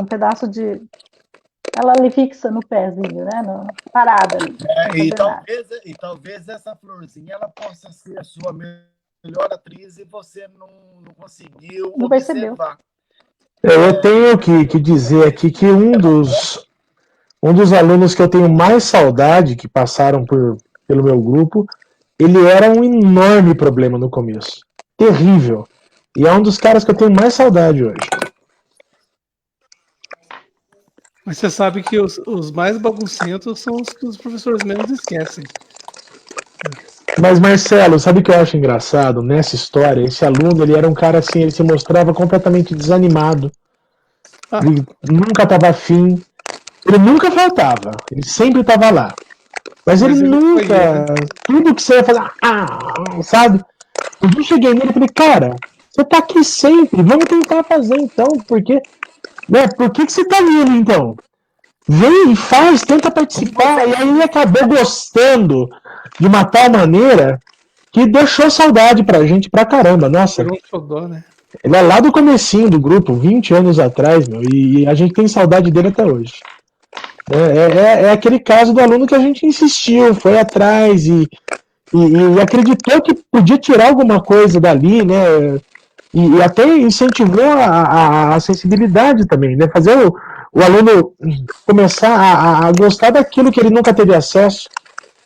pedaço de... Ela ali fixa no pezinho, né? Parada ali. E talvez essa florzinha ela possa ser a sua melhor atriz e você não conseguiu não observar. Percebeu. Eu tenho que dizer aqui que um dos alunos que eu tenho mais saudade, que passaram pelo meu grupo, ele era um enorme problema no começo. Terrível. E é um dos caras que eu tenho mais saudade hoje. Mas você sabe que os mais baguncentos são os que os professores menos esquecem. Mas, Marcelo, sabe o que eu acho engraçado nessa história? Esse aluno, ele era um cara assim, ele se mostrava completamente desanimado. Ele nunca estava afim. Ele nunca faltava. Ele sempre estava lá. Mas ele nunca... Tudo que você ia falar... sabe? Eu cheguei nele e falei, cara, você tá aqui sempre. Vamos tentar fazer então. Porque... Né, por que você tá nele então? Vem e faz, tenta participar. E aí ele acabou gostando de uma tal maneira que deixou saudade pra gente pra caramba. Nossa. Era um xodó, né? Ele é lá do comecinho do grupo, 20 anos atrás, meu, e a gente tem saudade dele até hoje. É aquele caso do aluno que a gente insistiu, foi atrás e acreditou que podia tirar alguma coisa dali, né? E até incentivou a sensibilidade também, né? Fazer o aluno começar a gostar daquilo que ele nunca teve acesso.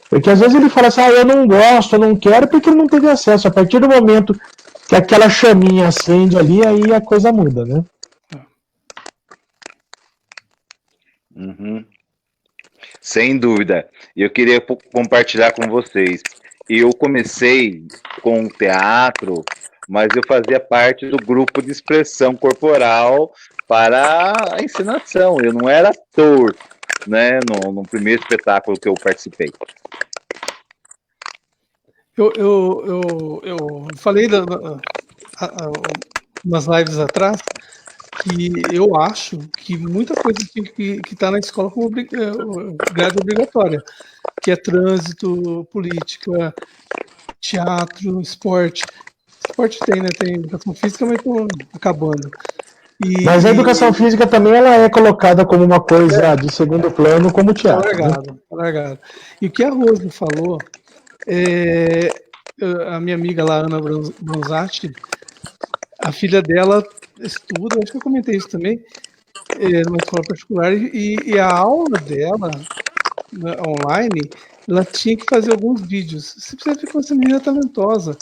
Porque às vezes ele fala assim, eu não gosto, eu não quero, porque ele não teve acesso. A partir do momento que aquela chaminha acende ali, aí a coisa muda, né? Uhum. Sem dúvida. Eu queria compartilhar com vocês. Eu comecei com o teatro, mas eu fazia parte do grupo de expressão corporal para a encenação. Eu não era ator, né, no primeiro espetáculo que eu participei. Eu falei nas lives atrás que eu acho que muita coisa tem que estar na escola como grade obrigatória, que é trânsito, política, teatro, esporte. Esporte tem, né? Tem educação física, mas estão acabando. Mas a educação física também ela é colocada como uma coisa de segundo plano, como teatro. Tá largado. E o que a Rose falou, a minha amiga lá, Ana Bronzatti, a filha dela estuda, acho que eu comentei isso também, numa escola particular, e a aula dela, online, ela tinha que fazer alguns vídeos. Você precisa ver como essa menina é talentosa.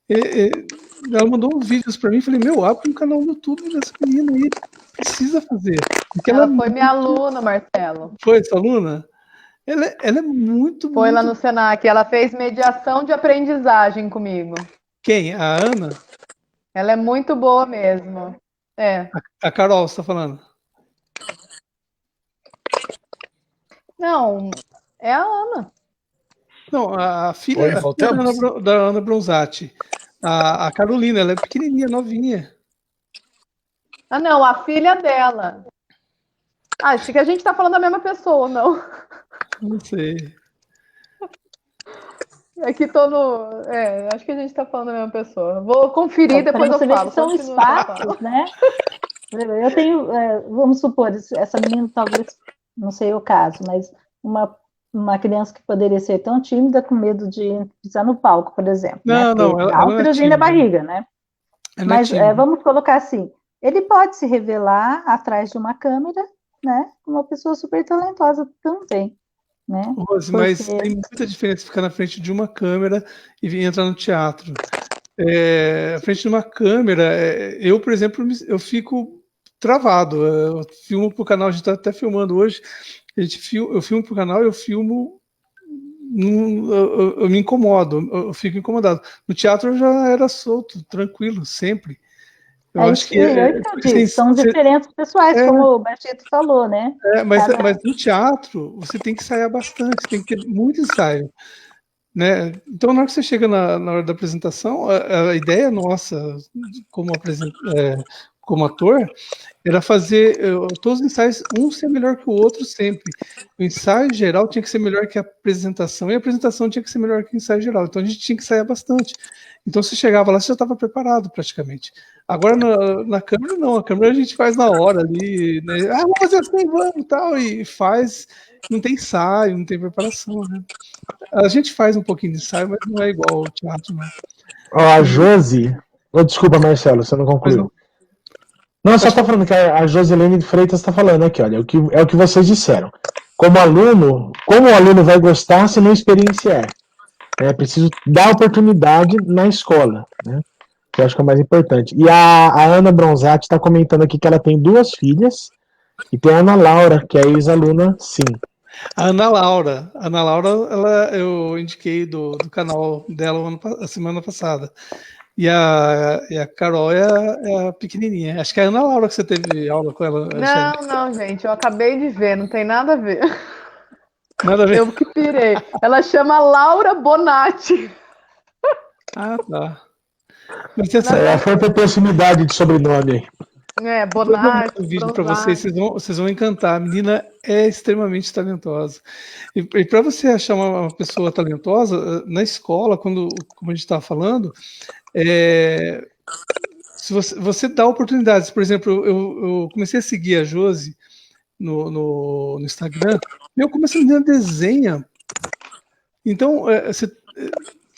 Ela mandou uns vídeos para mim e falei, abre um canal no YouTube dessa menina aí, precisa fazer. Porque ela foi minha aluna, Marcelo. Foi sua aluna? Ela é muito... Foi muito... lá no Senac, ela fez mediação de aprendizagem comigo. Quem? A Ana? Ela é muito boa mesmo. A Carol, você tá falando? Não, é a Ana. Não, a filha da Ana Bronzatti. A Carolina, ela é pequenininha, novinha. Ah, não, a filha dela. Acho que a gente tá falando da mesma pessoa, não? Não sei. É que tô no... acho que a gente tá falando da mesma pessoa. Vou conferir, depois eu falo. São espaços, né? Eu tenho, vamos supor, essa menina talvez, não sei o caso, mas uma criança que poderia ser tão tímida com medo de pisar no palco, por exemplo. Não, né? não, ela um friozinho na barriga, né? Mas vamos colocar assim, ele pode se revelar atrás de uma câmera, né? Uma pessoa super talentosa também. Né? Rose, mas tem muita diferença ficar na frente de uma câmera e vir entrar no teatro. Na frente de uma câmera, eu, por exemplo, eu fico travado. Eu filmo para o canal, a gente está até filmando hoje. Eu filmo para o canal, eu filmo, eu me incomodo, eu fico incomodado. No teatro eu já era solto, tranquilo, sempre. Eu acho que são diferenças pessoais, como o Barreto falou, né? Mas no teatro você tem que ensaiar bastante, tem que ter muito ensaio, né? Então na hora que você chega na hora da apresentação, a ideia nossa como ator era fazer todos os ensaios, um ser melhor que o outro sempre. O ensaio geral tinha que ser melhor que a apresentação, e a apresentação tinha que ser melhor que o ensaio geral. Então a gente tinha que ensaiar bastante. Então você chegava lá, você já estava preparado praticamente. Agora na câmera não, a câmera a gente faz na hora ali, né? Vamos fazer assim, vamos tal, e faz, não tem ensaio, não tem preparação, né? A gente faz um pouquinho de ensaio, mas não é igual ao teatro, não. A Josi, desculpa, Marcelo, você não concluiu. Não, só está falando que a Josilene de Freitas está falando aqui, olha, é o que vocês disseram. Como o aluno vai gostar se não experienciar? É preciso dar oportunidade na escola, né? Que eu acho que é o mais importante. E a Ana Bronzatti está comentando aqui que ela tem 2 filhas e tem a Ana Laura, que é ex-aluna, sim. A Ana Laura, eu indiquei do canal dela a semana passada. E a Carol é a pequenininha. Acho que é a Ana Laura que você teve aula com ela. Não, gente, eu acabei de ver, não tem nada a ver. Nada a ver. Eu que pirei. Ela chama Laura Bonatti. Ah, tá. Mas você sabe, foi por proximidade de sobrenome. Bonatti. Eu vou um vídeo para vocês, vocês vão encantar. A menina é extremamente talentosa. E para você achar uma pessoa talentosa, na escola, como a gente estava falando, Se você dá oportunidades, por exemplo, eu comecei a seguir a Josi no Instagram, e eu comecei a ver desenha. Então,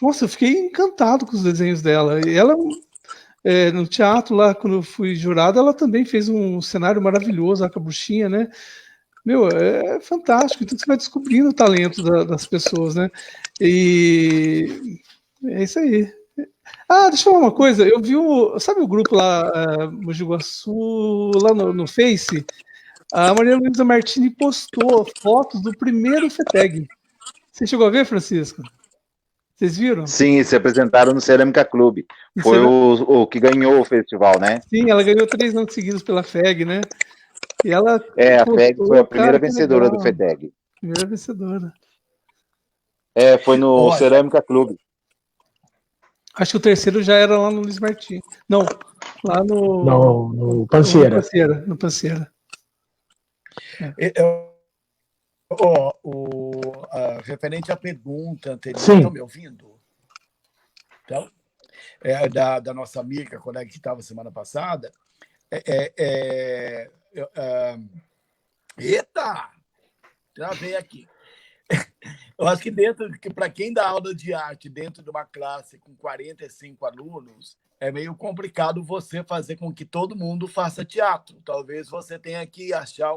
nossa, eu fiquei encantado com os desenhos dela. E ela, no teatro lá, quando eu fui jurado, ela também fez um cenário maravilhoso, a Cabuchinha, né? Meu, é fantástico. Então você vai descobrindo o talento das pessoas, né? E é isso aí. Ah, deixa eu falar uma coisa. Eu vi sabe o grupo lá, Mogi Guaçu, lá no Face? A Maria Luísa Martini postou fotos do primeiro FETEG. Você chegou a ver, Francisco? Vocês viram? Sim, se apresentaram no Cerâmica Clube. Foi o que ganhou o festival, né? Sim, ela ganhou 3 anos seguidos pela FEG, né? E ela a FEG foi a primeira vencedora legal. do FETEG. Primeira vencedora. Foi no Cerâmica Clube. Acho que o terceiro já era lá no Luiz Martins. Não, lá no Pancieira. No Pancieira. Referente à pergunta anterior, Sim. estão me ouvindo? Então, da nossa amiga, colega que estava semana passada. Eita! Travei aqui. Eu acho que para quem dá aula de arte dentro de uma classe com 45 alunos, é meio complicado você fazer com que todo mundo faça teatro. Talvez você tenha que achar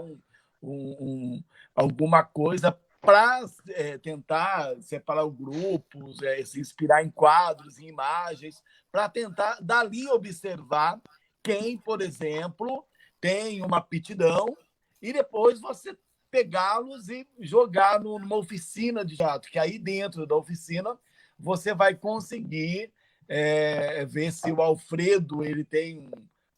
alguma coisa para tentar separar os grupos, se inspirar em quadros, em imagens, para tentar dali observar quem, por exemplo, tem uma aptidão e depois você pegá-los e jogar numa oficina de teatro, que aí dentro da oficina você vai conseguir ver se o Alfredo ele tem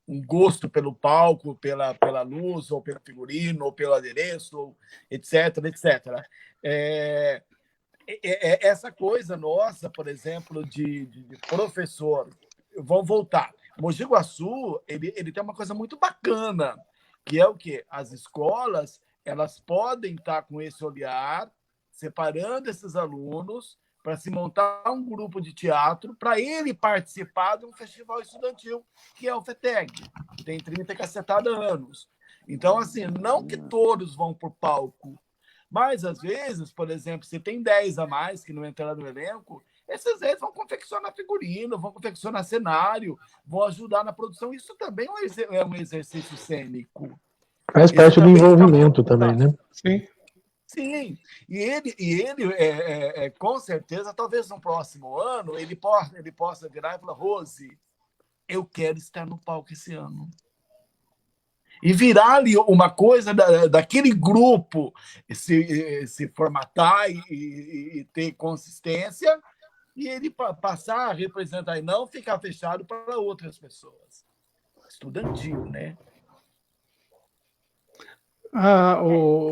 um gosto pelo palco, pela luz, ou pelo figurino, ou pelo adereço, etc, etc. Essa coisa nossa, por exemplo, de professor, vamos voltar. Mogi Guaçu, ele tem uma coisa muito bacana, que é o quê? As escolas elas podem estar com esse olhar, separando esses alunos para se montar um grupo de teatro para ele participar de um festival estudantil, que é o FETEG, que tem 30 e cacetada anos. Então, assim, não que todos vão para o palco, mas, às vezes, por exemplo, se tem 10 a mais que não entraram no elenco, esses 10 vão confeccionar figurino, vão confeccionar cenário, vão ajudar na produção. Isso também é um exercício cênico. Faz parte do envolvimento também, né? Sim. Sim, e ele com certeza, talvez no próximo ano, ele possa virar e falar: Rose, eu quero estar no palco esse ano. E virar ali uma coisa daquele grupo se formatar e ter consistência, e ele passar a representar e não ficar fechado para outras pessoas. Estudantil, né?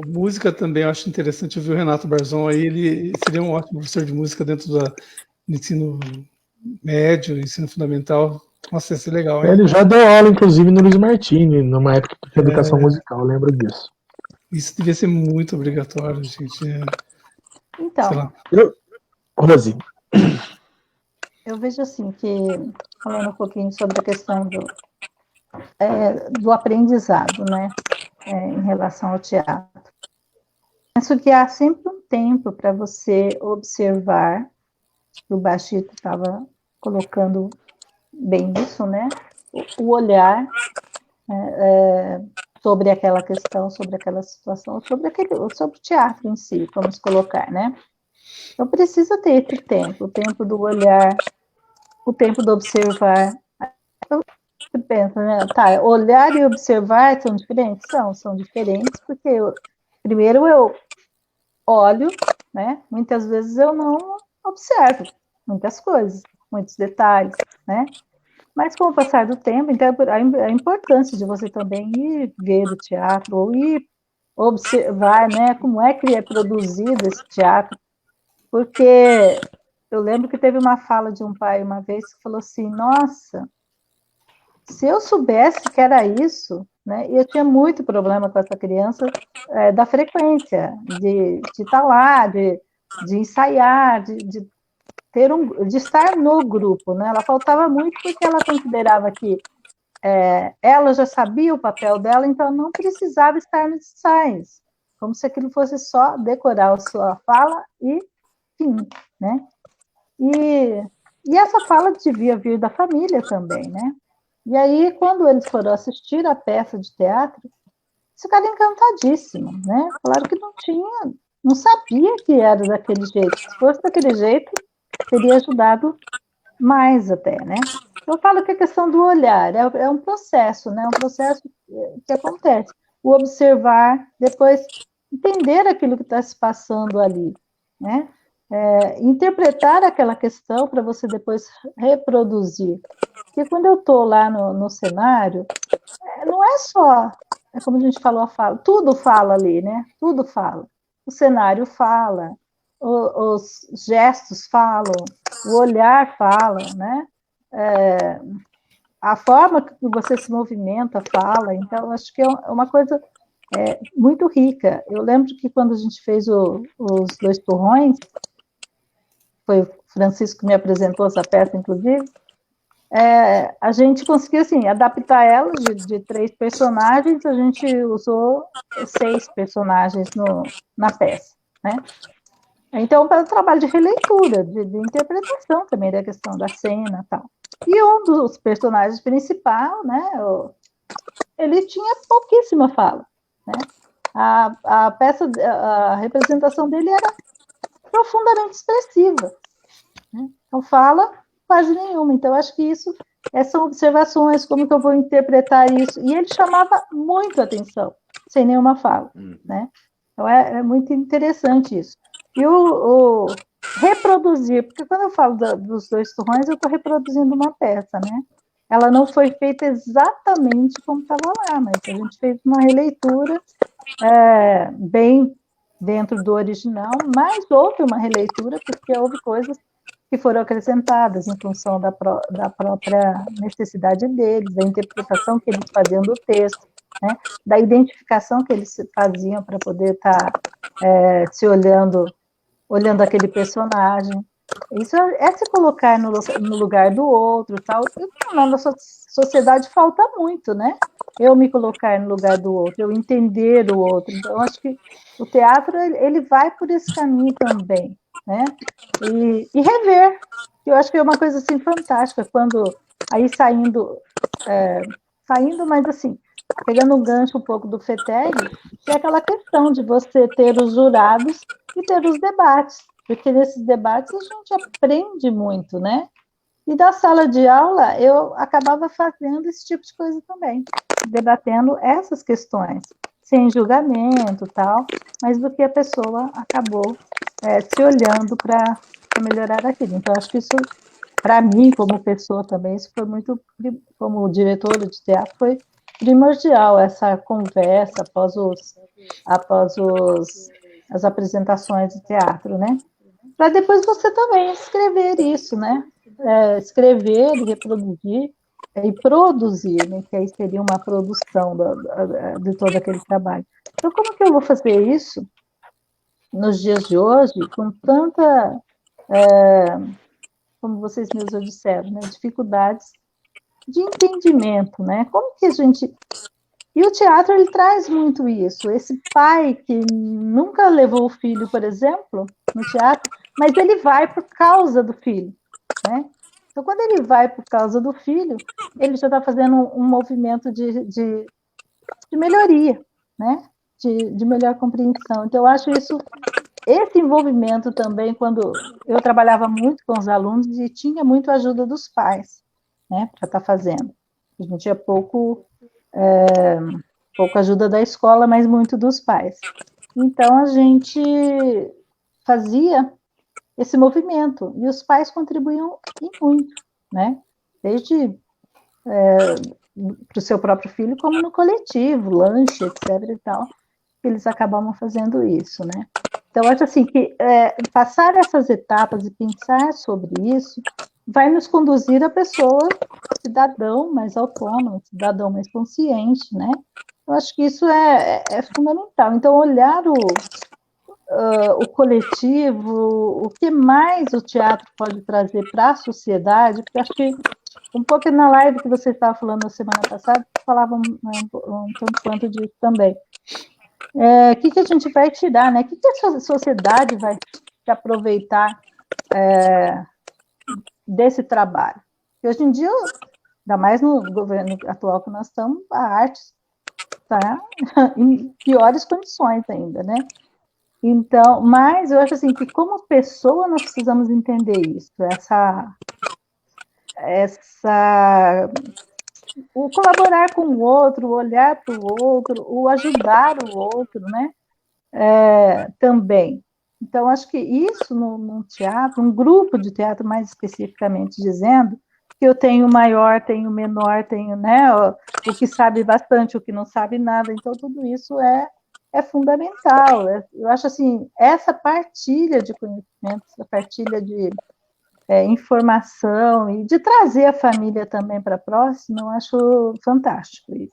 Música também, eu acho interessante. Eu vi o Renato Barzon aí, ele seria um ótimo professor de música dentro do ensino médio, ensino fundamental. Nossa, ia ser legal, hein? Ele já deu aula, inclusive, no Luiz Martini, numa época de educação musical, eu lembro disso. Isso devia ser muito obrigatório, gente. Então, sei lá. Rose. Eu vejo assim que, falando um pouquinho sobre a questão do aprendizado, né, em relação ao teatro. Penso que há sempre um tempo para você observar, o Bachito estava colocando bem isso, né, o olhar sobre aquela questão, sobre aquela situação, sobre o teatro em si, vamos colocar, né. Então, precisa ter esse tempo, o tempo do olhar, o tempo do observar. Você pensa, né? Tá, olhar e observar são diferentes? São diferentes, porque primeiro eu olho, né? Muitas vezes eu não observo muitas coisas, muitos detalhes, né? Mas com o passar do tempo, então a importância de você também ir ver o teatro, ou ir observar, né? Como é que é produzido esse teatro, porque eu lembro que teve uma fala de um pai uma vez que falou assim: nossa, se eu soubesse que era isso, né, eu tinha muito problema com essa criança, da frequência, de estar lá, de ensaiar, de estar no grupo, né? Ela faltava muito porque ela considerava que ela já sabia o papel dela, então não precisava estar nos ensaios, como se aquilo fosse só decorar a sua fala e fim, né? E essa fala devia vir da família também, né? E aí, quando eles foram assistir a peça de teatro, eles ficaram encantadíssimos, né? Falaram que não sabia que era daquele jeito. Se fosse daquele jeito, teria ajudado mais até, né? Eu falo que a questão do olhar é um processo, né? Um processo que acontece. O observar, depois entender aquilo que está se passando ali, né? Interpretar aquela questão para você depois reproduzir. Porque quando eu estou lá no cenário, não é só, como a gente falou, tudo fala ali, né? Tudo fala. O cenário fala, os gestos falam, o olhar fala, né? A forma que você se movimenta fala. Então, acho que é uma coisa muito rica. Eu lembro que quando a gente fez os Dois Turrões, foi o Francisco que me apresentou essa peça, inclusive, a gente conseguiu, assim, adaptar ela de 3 personagens, a gente usou 6 personagens na peça, né? Então, para o trabalho de releitura, de interpretação também da questão da cena e tal. E um dos personagens principais, né, ele tinha pouquíssima fala, né? A peça, a representação dele era profundamente expressiva, né? Então, fala quase nenhuma. Então, acho que são observações, como que eu vou interpretar isso. E ele chamava muito a atenção, sem nenhuma fala, né? Então, é muito interessante isso. E o reproduzir, porque quando eu falo dos Dois Turrões, eu estou reproduzindo uma peça, né? Ela não foi feita exatamente como estava lá, mas a gente fez uma releitura bem dentro do original, mas houve uma releitura porque houve coisas que foram acrescentadas em função da própria necessidade deles, da interpretação que eles faziam do texto, né? Da identificação que eles faziam para poder estar se olhando aquele personagem. Isso é se colocar no lugar do outro, tal. E na nossa sociedade falta muito, né? Eu me colocar no lugar do outro, eu entender o outro. Então, acho que o teatro ele vai por esse caminho também, né? E rever. Eu acho que é uma coisa assim fantástica quando aí saindo, mas assim pegando um gancho um pouco do FETEG, que é aquela questão de você ter os jurados e ter os debates, porque nesses debates a gente aprende muito, né? E da sala de aula eu acabava fazendo esse tipo de coisa também, debatendo essas questões, sem julgamento tal, mas do que a pessoa acabou se olhando para melhorar aquilo. Então, acho que isso, para mim, como pessoa também, isso foi muito, como diretora de teatro, foi primordial, essa conversa após as apresentações de teatro, né? Para depois você também escrever isso, né? Escrever, reproduzir e produzir, né? Que aí seria uma produção de todo aquele trabalho. Então, como que eu vou fazer isso nos dias de hoje, com tanta, como vocês mesmos disseram, né? Dificuldades de entendimento, né? Como que a gente... E o teatro, ele traz muito isso. Esse pai que nunca levou o filho, por exemplo, no teatro, mas ele vai por causa do filho, né? Então, quando ele vai por causa do filho, ele já está fazendo um movimento de melhoria, né? De melhor compreensão. Então, eu acho esse envolvimento também, quando eu trabalhava muito com os alunos e tinha muito ajuda dos pais, né, para estar fazendo. A gente tinha pouco ajuda da escola, mas muito dos pais. Então, a gente fazia esse movimento, e os pais contribuíam muito, né, desde para o seu próprio filho, como no coletivo, lanche, etc. e tal, eles acabavam fazendo isso, né. Então, acho assim que passar essas etapas e pensar sobre isso vai nos conduzir a pessoa, cidadão mais autônomo, cidadão mais consciente, né? Eu acho que isso é fundamental. Então, olhar o coletivo, o que mais o teatro pode trazer para a sociedade, porque acho que Um pouco na live que você estava falando na semana passada, falava um tanto quanto disso também. O que a gente vai tirar, né? O que a sociedade vai se aproveitar desse trabalho? E hoje em dia, ainda mais no governo atual que nós estamos, a arte está em piores condições ainda, né? Então, mas eu acho assim que como pessoa nós precisamos entender isso, o colaborar com o outro, o olhar para o outro, o ajudar o outro, né? Também. Então, acho que isso no teatro, um grupo de teatro mais especificamente dizendo que eu tenho maior, tenho menor, tenho, né, o que sabe bastante, o que não sabe nada, então tudo isso é fundamental. Eu acho assim, essa partilha de conhecimento, essa partilha de informação e de trazer a família também para próxima, eu acho fantástico isso.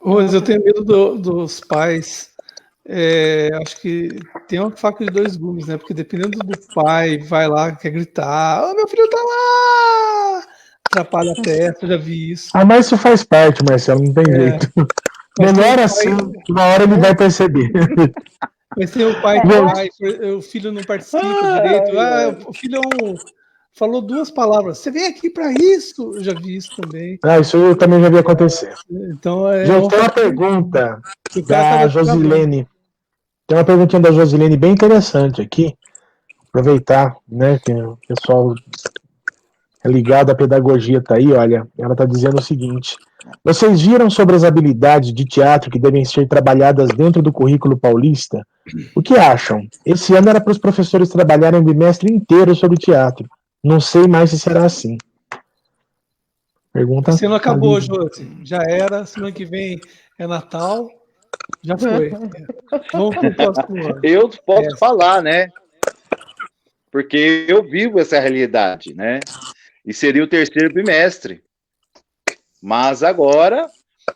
Mas eu tenho medo dos pais. Acho que tem uma faca de dois gumes, né? Porque dependendo do pai, vai lá, quer gritar, meu filho tá lá! Atrapalha a festa, eu já vi isso. Mas isso faz parte, Marcelo, não tem jeito. Melhor assim, que uma hora ele vai perceber. Mas tem o pai o filho não participa direito. O filho falou 2 palavras. Você vem aqui para isso? Eu já vi isso também. Isso eu também já vi acontecer. Então, Gente, tem uma pergunta da Josilene. Tem uma perguntinha da Josilene bem interessante aqui. Aproveitar, né, que o pessoal ligado à pedagogia tá aí, olha. Ela tá dizendo o seguinte: vocês viram sobre as habilidades de teatro que devem ser trabalhadas dentro do currículo paulista? O que acham? Esse ano era para os professores trabalharem o bimestre inteiro sobre teatro. Não sei mais se será assim. Pergunta. Esse ano acabou, Josi. Já era. Semana que vem é Natal. Já foi. Vamos pro próximo ano. Eu posso falar, né? Porque eu vivo essa realidade, né? E seria o 3º bimestre. Mas agora,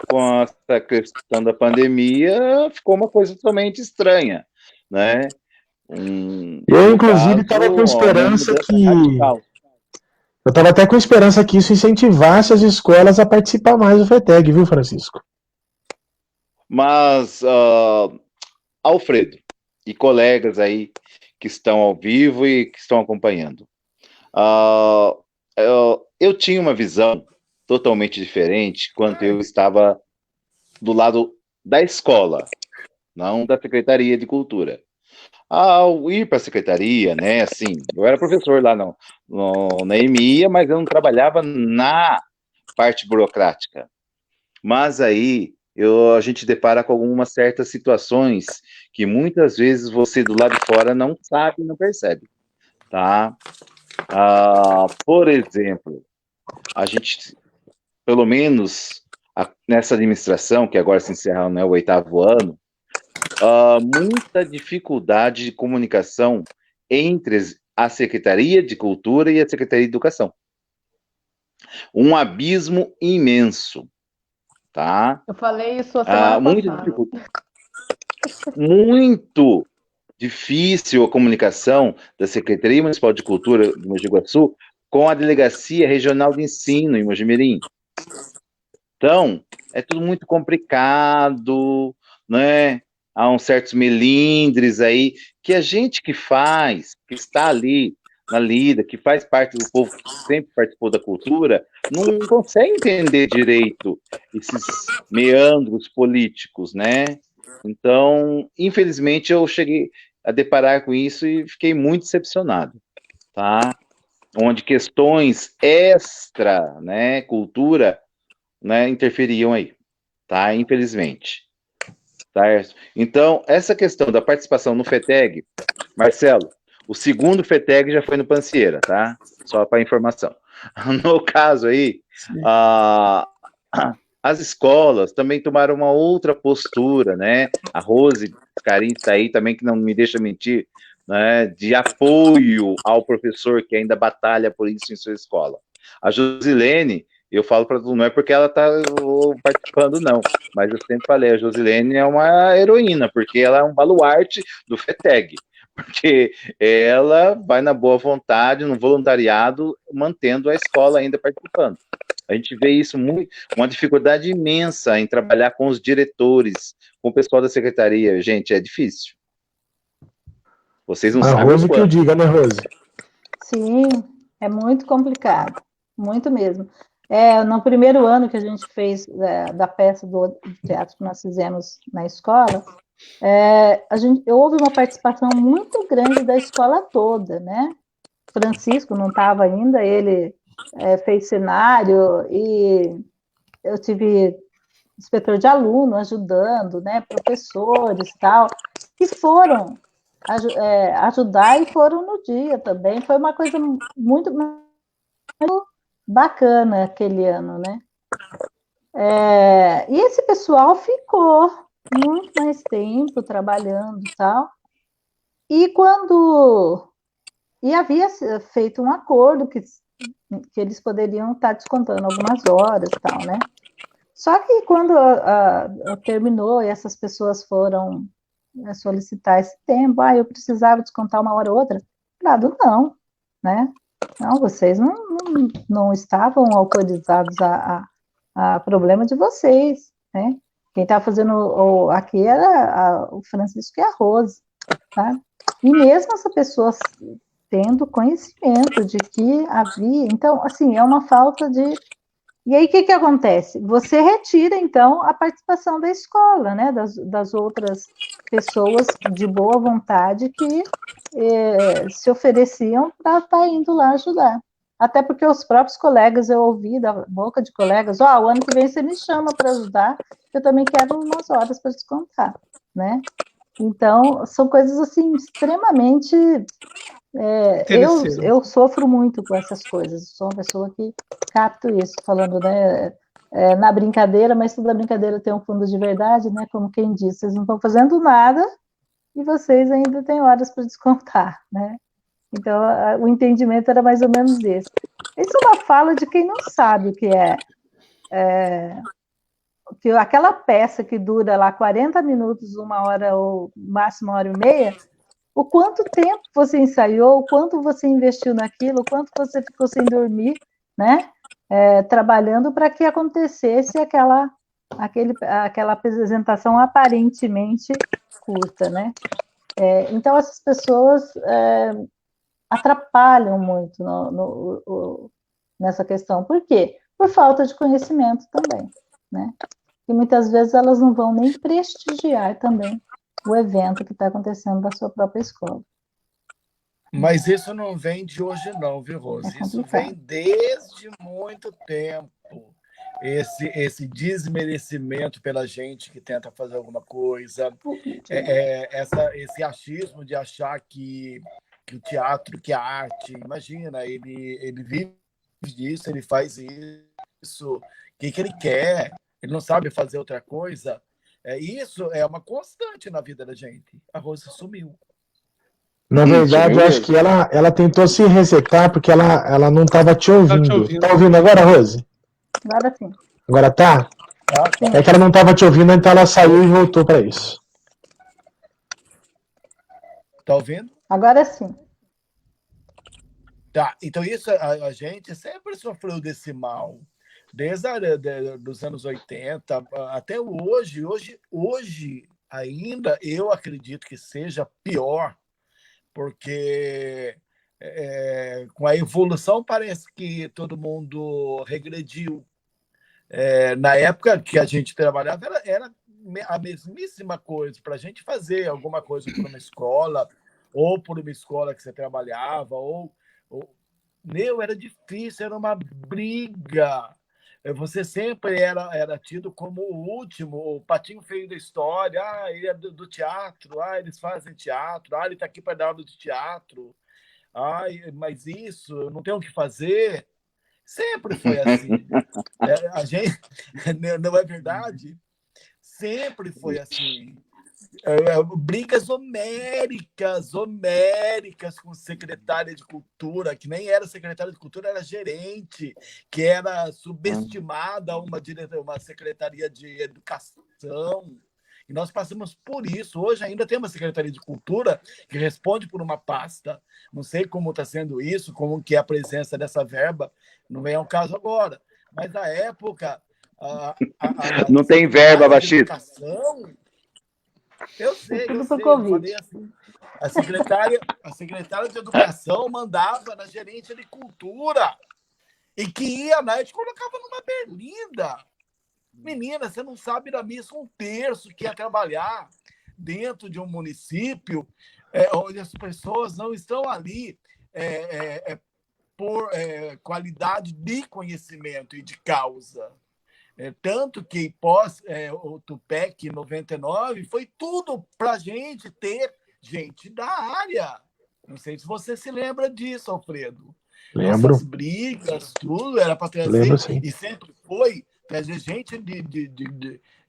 com essa questão da pandemia, ficou uma coisa totalmente estranha, né? Eu, inclusive, estava com esperança que... Eu estava até com esperança que isso incentivasse as escolas a participar mais do FETEG, viu, Francisco? Mas, Alfredo e colegas aí que estão ao vivo e que estão acompanhando, eu tinha uma visão totalmente diferente quando eu estava do lado da escola, não da Secretaria de Cultura. Ao ir para a secretaria, né, assim, eu era professor lá na EMIA, mas eu não trabalhava na parte burocrática. Mas aí a gente depara com algumas certas situações que muitas vezes você do lado de fora não sabe, não percebe, tá? Por exemplo, a gente, pelo menos nessa administração, que agora se encerra, né, o 8º ano, muita dificuldade de comunicação entre a Secretaria de Cultura e a Secretaria de Educação. Um abismo imenso, tá? Eu falei isso a semana passada. Muito difícil a comunicação da Secretaria Municipal de Cultura de Mogi Guaçu com a Delegacia Regional de Ensino em Mogi Mirim. Então, é tudo muito complicado, né? Há uns certos melindres aí, que a gente que faz, que está ali na lida, que faz parte do povo que sempre participou da cultura, não consegue entender direito esses meandros políticos, né? Então, infelizmente, eu cheguei a deparar com isso e fiquei muito decepcionado, tá? Onde questões extra, né, cultura, né, interferiam aí, tá? Infelizmente. Certo? Então, essa questão da participação no FETEG, Marcelo, o 2º FETEG já foi no Pancieira, tá? Só para informação. No caso aí, as escolas também tomaram uma outra postura, né? A Rose Carim está aí também, que não me deixa mentir, né? De apoio ao professor que ainda batalha por isso em sua escola. A Josilene, eu falo para tu, não é porque ela está participando, não, mas eu sempre falei, a Josilene é uma heroína, porque ela é um baluarte do FETEG, porque ela vai na boa vontade, no voluntariado, mantendo a escola ainda participando. A gente vê isso muito, uma dificuldade imensa em trabalhar com os diretores, com o pessoal da secretaria. Gente, é difícil. Vocês não A sabem o Rose que eu quanto. diga, né, Rose? Sim, é muito complicado, muito mesmo. No primeiro ano que a gente fez da peça do teatro que nós fizemos na escola, houve uma participação muito grande da escola toda, né? Francisco não estava ainda, ele fez cenário e eu tive inspetor de aluno ajudando, né? Professores e tal, que foram ajudar e foram no dia também. Foi uma coisa muito bacana aquele ano, né? E esse pessoal ficou muito mais tempo trabalhando e tal. E havia feito um acordo que eles poderiam estar descontando algumas horas e tal, né? Só que quando terminou e essas pessoas foram solicitar esse tempo, eu precisava descontar uma hora ou outra, claro, não, né? Não, vocês não estavam autorizados a problema de vocês, né? Quem está fazendo aqui era o Francisco e a Rose, tá? E mesmo essa pessoa tendo conhecimento de que havia, então, assim, é uma falta de... E aí, o que acontece? Você retira, então, a participação da escola, né? Das outras pessoas de boa vontade que se ofereciam para estar indo lá ajudar. Até porque os próprios colegas, eu ouvi da boca de colegas, o ano que vem você me chama para ajudar, eu também quero umas horas para descontar, né? Então, são coisas, assim, extremamente... eu sofro muito com essas coisas, sou uma pessoa que capto isso, falando, né, na brincadeira, mas toda brincadeira tem um fundo de verdade, né, como quem diz, vocês não estão fazendo nada e vocês ainda têm horas para descontar, né? Então, o entendimento era mais ou menos esse. Isso é uma fala de quem não sabe o que que aquela peça que dura lá 40 minutos, 1 hora ou máximo 1 hora e meia, o quanto tempo você ensaiou, o quanto você investiu naquilo, o quanto você ficou sem dormir, né? Trabalhando para que acontecesse aquela apresentação aparentemente curta, né? Então, essas pessoas atrapalham muito nessa questão. Por quê? Por falta de conhecimento também, né? E muitas vezes elas não vão nem prestigiar também o evento que está acontecendo da sua própria escola. Mas isso não vem de hoje não, viu, Rose? Isso vem desde muito tempo. Esse desmerecimento pela gente que tenta fazer alguma coisa, esse achismo de achar que o teatro, que a arte, imagina, ele vive disso, ele faz isso, o que ele quer, ele não sabe fazer outra coisa. Isso é uma constante na vida da gente. A Rose sumiu. Na verdade, eu acho que ela tentou se resetar porque ela não estava te ouvindo. Tá ouvindo agora, Rose? Agora sim. Agora tá? É que ela não estava te ouvindo, então ela saiu e voltou para isso. Tá ouvindo? Agora sim. Tá, então isso a gente sempre sofreu desse mal. Desde os anos 80 até hoje. Hoje ainda eu acredito que seja pior, porque com a evolução parece que todo mundo regrediu. Na época que a gente trabalhava, era a mesmíssima coisa. Para a gente fazer alguma coisa por uma escola, ou por uma escola que você trabalhava, era difícil, era uma briga. Você sempre era tido como o último, o patinho feio da história. Ele é do teatro, eles fazem teatro, ele está aqui para dar aula de teatro. Mas isso, não tem o que fazer. Sempre foi assim. A gente, não é verdade? Sempre foi assim. Brigas homéricas com secretária de cultura, que nem era secretária de cultura, era gerente, que era subestimada uma secretaria de educação. E nós passamos por isso. Hoje ainda tem uma Secretaria de Cultura que responde por uma pasta. Não sei como está sendo isso, como que é a presença dessa verba. Não é o caso agora. Mas na época... Não tem verba, Baixito. Eu sei, Tudo eu pro sei. Covid. Eu falei assim. A secretária de Educação mandava na gerente de Cultura e que ia lá e te colocava numa berlinda. Menina, você não sabe da missa um terço que ia trabalhar dentro de um município onde as pessoas não estão ali por qualidade de conhecimento e de causa. Tanto que pós o Tupec 99 foi tudo para a gente ter gente da área. Não sei se você se lembra disso, Alfredo. Lembro. Nossas brigas, tudo era para trazer. Lembro, sim. E sempre foi trazer gente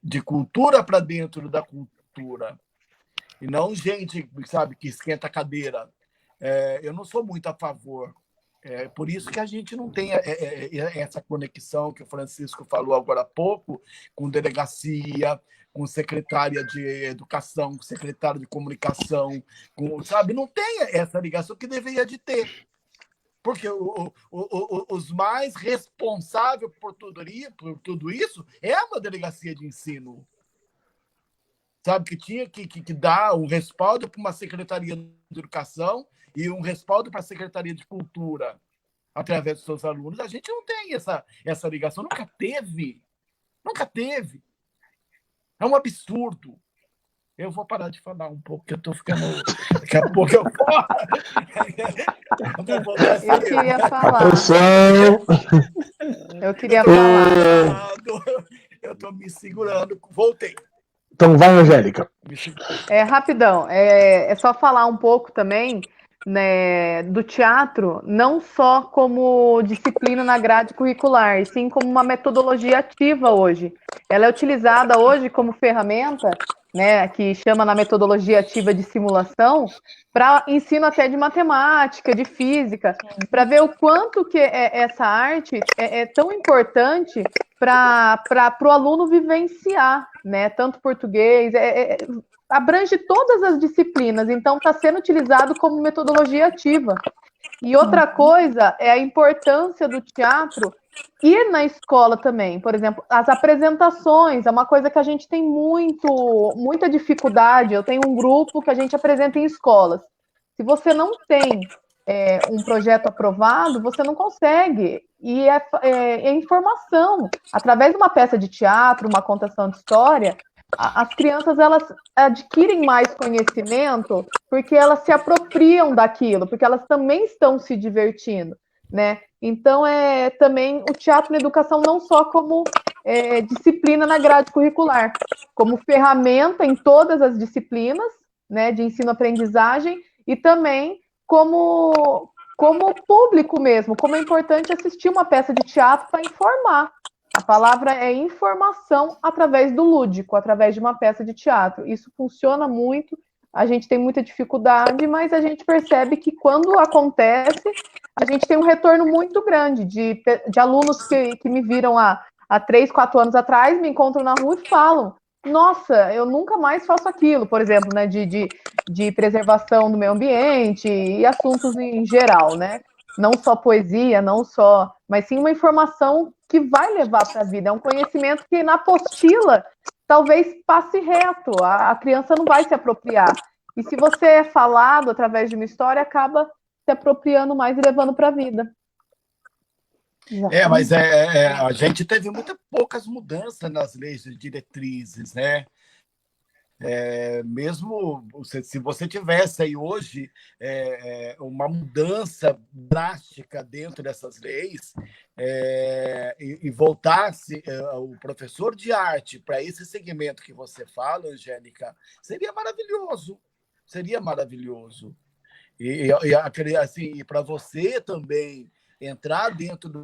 de cultura para dentro da cultura. E não gente, sabe, que esquenta a cadeira. Eu não sou muito a favor. Por isso que a gente não tem essa conexão que o Francisco falou agora há pouco, com delegacia, com secretária de educação, com secretário de comunicação, sabe? Não tem essa ligação que deveria de ter. Porque os mais responsáveis por tudo isso é uma delegacia de ensino. Sabe, que tinha que dar um respaldo para uma secretaria de educação e um respaldo para a Secretaria de Cultura, através dos seus alunos. A gente não tem essa ligação, nunca teve. Nunca teve. É um absurdo. Eu vou parar de falar um pouco, que eu estou ficando... Daqui a pouco eu falo. Eu queria falar. Eu queria falar. Eu estou me segurando. Voltei. Então vai, Angélica. Rapidão. É só falar um pouco também, né, do teatro, não só como disciplina na grade curricular, e sim como uma metodologia ativa hoje. Ela é utilizada hoje como ferramenta, né, que chama na metodologia ativa de simulação, para ensino até de matemática, de física, para ver o quanto que essa arte é tão importante para o aluno vivenciar, né, tanto português, abrange todas as disciplinas, então está sendo utilizado como metodologia ativa. E outra coisa é a importância do teatro ir na escola também. Por exemplo, as apresentações é uma coisa que a gente tem muita dificuldade. Eu tenho um grupo que a gente apresenta em escolas. Se você não tem um projeto aprovado, você não consegue. E é informação. Através de uma peça de teatro, uma contação de história, as crianças elas adquirem mais conhecimento porque elas se apropriam daquilo, porque elas também estão se divertindo, né? Então, também o teatro na educação não só como disciplina na grade curricular, como ferramenta em todas as disciplinas, né, de ensino-aprendizagem, e também como público mesmo, como é importante assistir uma peça de teatro para informar. A palavra é informação através do lúdico, através de uma peça de teatro. Isso funciona muito, a gente tem muita dificuldade, mas a gente percebe que quando acontece, a gente tem um retorno muito grande de alunos que me viram há 3, 4 anos atrás, me encontram na rua e falam: nossa, eu nunca mais faço aquilo, por exemplo, né, de preservação do meio ambiente e assuntos em geral, né? Não só poesia, mas sim uma informação que vai levar para a vida. É um conhecimento que na apostila talvez passe reto, a criança não vai se apropriar. E se você é falado através de uma história, acaba se apropriando mais e levando para a vida. Mas a gente teve poucas mudanças nas leis de diretrizes, né? Mesmo se você tivesse aí hoje uma mudança drástica dentro dessas leis e voltasse o professor de arte para esse segmento que você fala, Angélica, seria maravilhoso. Seria maravilhoso. E assim, para você também entrar dentro de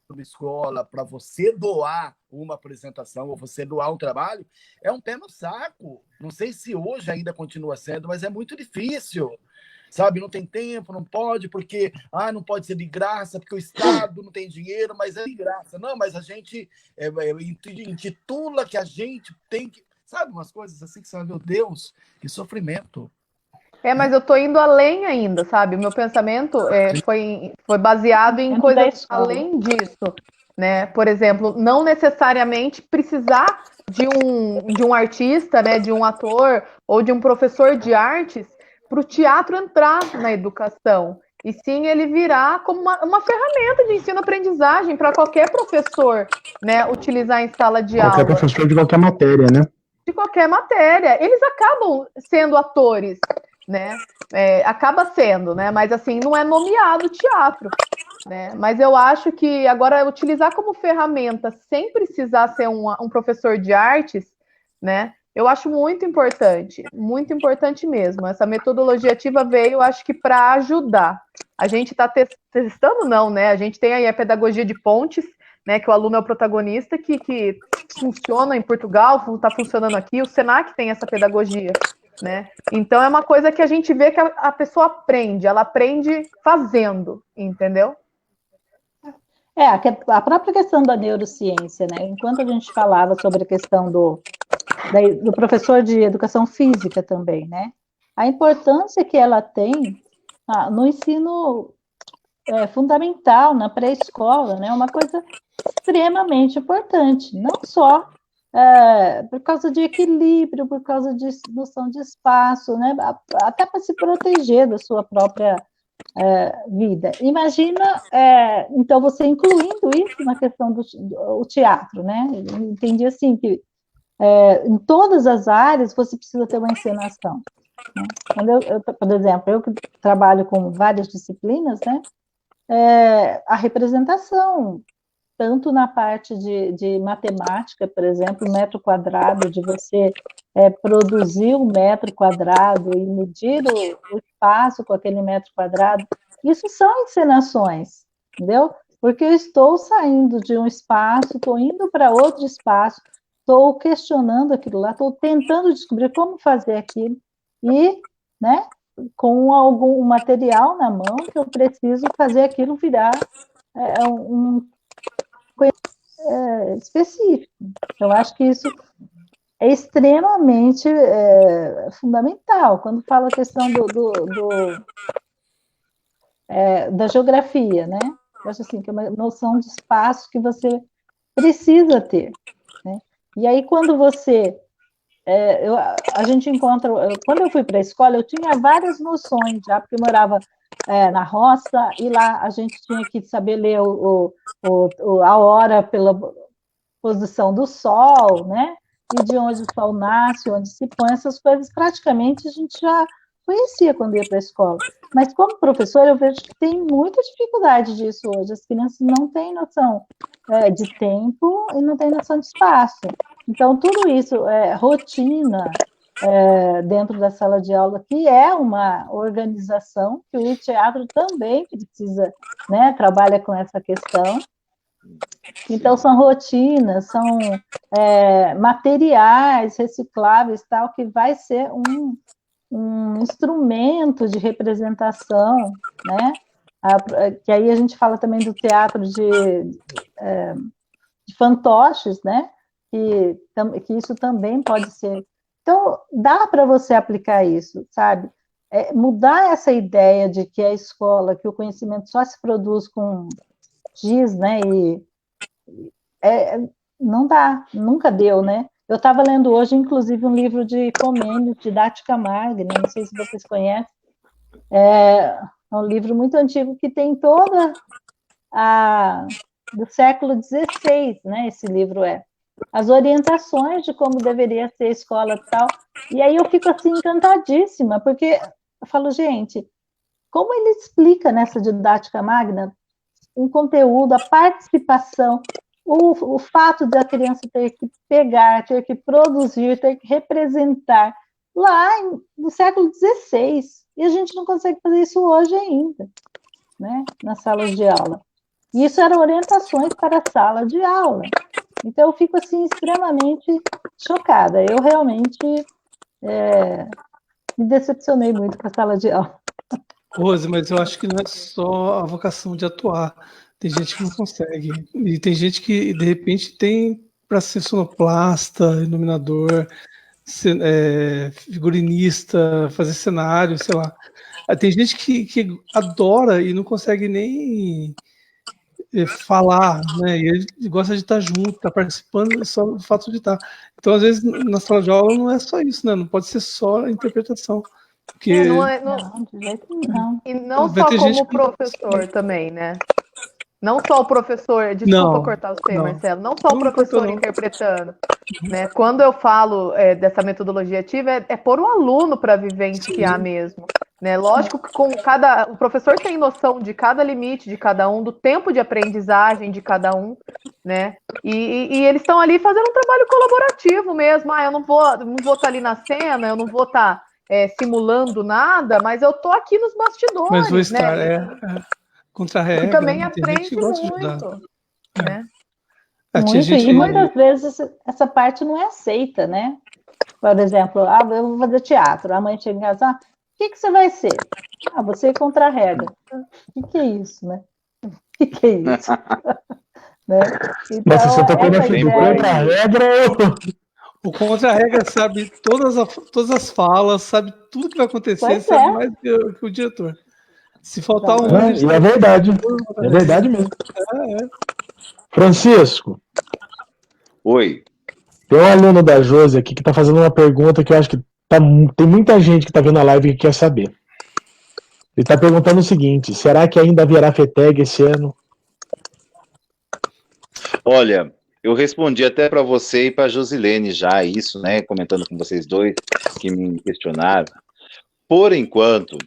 uma escola, para você doar uma apresentação ou você doar um trabalho, é um pé no saco. Não sei se hoje ainda continua sendo, mas é muito difícil. Sabe, não tem tempo, não pode, porque não pode ser de graça, porque o Estado não tem dinheiro, mas é de graça. Não, mas a gente intitula que a gente tem que... Sabe, umas coisas assim que você fala, meu Deus, que sofrimento. Mas eu tô indo além ainda, sabe? O meu pensamento foi baseado em Dentro da coisas escola. além disso, né? Por exemplo, não necessariamente precisar de um artista, né? De um ator ou de um professor de artes para o teatro entrar na educação. E sim ele virar como uma ferramenta de ensino-aprendizagem para qualquer professor, né? Utilizar em sala de Qualquer aula. professor de qualquer matéria, né? De qualquer matéria. Eles acabam sendo atores, né? Acaba sendo, né? Mas assim, não é nomeado teatro, né? Mas eu acho que agora utilizar como ferramenta sem precisar ser um professor de artes, né? Eu acho muito importante mesmo. Essa metodologia ativa veio, acho que para ajudar. A gente está testando, não, né? A gente tem aí a pedagogia de pontes, né? Que o aluno é o protagonista, que funciona em Portugal, está funcionando aqui. O Senac tem essa pedagogia, né? Então é uma coisa que a gente vê que a pessoa aprende, ela aprende fazendo, entendeu? A própria questão da neurociência, né? Enquanto a gente falava sobre a questão do professor de educação física também, né? A importância que ela tem no ensino fundamental, na pré-escola, né? Uma coisa extremamente importante, não só por causa de equilíbrio, por causa de noção de espaço, né? Até para se proteger da sua própria vida. Imagina, então, você incluindo isso na questão do teatro, né? Eu entendi assim, que em todas as áreas você precisa ter uma encenação. Né? Quando por exemplo, eu que trabalho com várias disciplinas, né? A representação, tanto na parte de matemática, por exemplo, metro quadrado, de você produzir um metro quadrado e medir o espaço com aquele metro quadrado, isso são encenações, entendeu? Porque eu estou saindo de um espaço, estou indo para outro espaço, estou questionando aquilo lá, estou tentando descobrir como fazer aquilo, e, né, com algum material na mão, que eu preciso fazer aquilo virar um específico. Eu acho que isso é extremamente fundamental. Quando fala a questão da geografia, né? Eu acho assim, que é uma noção de espaço que você precisa ter. Né? E aí, quando você... a gente encontra... Quando eu fui para a escola, eu tinha várias noções já, porque eu morava na roça, e lá a gente tinha que saber ler a hora pela posição do sol, né? E de onde o sol nasce, onde se põe, essas coisas praticamente a gente já conhecia quando ia para a escola. Mas como professor, eu vejo que tem muita dificuldade disso hoje. As crianças não têm noção de tempo e não têm noção de espaço. Então, tudo isso rotina dentro da sala de aula, que é uma organização, que o teatro também precisa, né, trabalha com essa questão. Então, são rotinas, são materiais recicláveis, tal, que vai ser um instrumento de representação, né? Que aí a gente fala também do teatro de fantoches, né? Que isso também pode ser. Então, dá para você aplicar isso, sabe? Mudar essa ideia de que a escola, que o conhecimento só se produz com giz, né? Não dá, nunca deu, né? Eu estava lendo hoje, inclusive, um livro de Comênio, Didática Magna, não sei se vocês conhecem, é um livro muito antigo que tem toda do século XVI, né? Esse livro as orientações de como deveria ser a escola e tal, e aí eu fico assim encantadíssima, porque eu falo, gente, como ele explica nessa Didática Magna um conteúdo, a participação, o fato da criança ter que pegar, ter que produzir, ter que representar, lá no século XVI, e a gente não consegue fazer isso hoje ainda, né, nas salas de aula. E isso eram orientações para a sala de aula. Então, eu fico, assim, extremamente chocada. Eu realmente me decepcionei muito com a sala de aula. Rose, mas eu acho que não é só a vocação de atuar. Tem gente que não consegue. E tem gente que, de repente, tem para ser sonoplasta, iluminador. figurinista, fazer cenário, sei lá. Tem gente que adora e não consegue nem falar, né? E ele gosta de estar junto, estar participando só do fato de estar. Então, às vezes, na sala de aula não é só isso, né? Não pode ser só a interpretação. Porque Não, de jeito nenhum. E não vai só ter gente como professor também, né? Não só o professor, desculpa cortar você, Marcelo, não só o professor interpretando, né? Quando eu falo dessa metodologia ativa, é pôr o aluno para vivenciar mesmo, né? Lógico que o professor tem noção de cada limite de cada um, do tempo de aprendizagem de cada um, né? E eles estão ali fazendo um trabalho colaborativo mesmo. Eu não vou estar ali na cena, eu não vou estar simulando nada, mas eu tô aqui nos bastidores, mas vou estar, né? contra a regra. E também tem aprende gente que gosta de muito, ajudar. né? Muito, e muitas vezes essa parte não é aceita, né? Por exemplo, eu vou fazer teatro, a mãe chega em casa, o que você vai ser? Você contra a regra. O que é isso, né? O que é isso? Né? Então, Nossa, você tocou na ideia... contra a regra. O contra-regra sabe todas as falas, sabe tudo que vai acontecer, sabe mais que o diretor. Se faltar um... E é verdade. É verdade mesmo. Francisco. Oi. Tem um aluno da Josi aqui que está fazendo uma pergunta que eu acho que tem muita gente que está vendo a live que quer saber. Ele está perguntando o seguinte: será que ainda haverá FETEG esse ano? Olha, eu respondi até para você e para a Josilene já isso, né? Comentando com vocês dois que me questionaram. Por enquanto,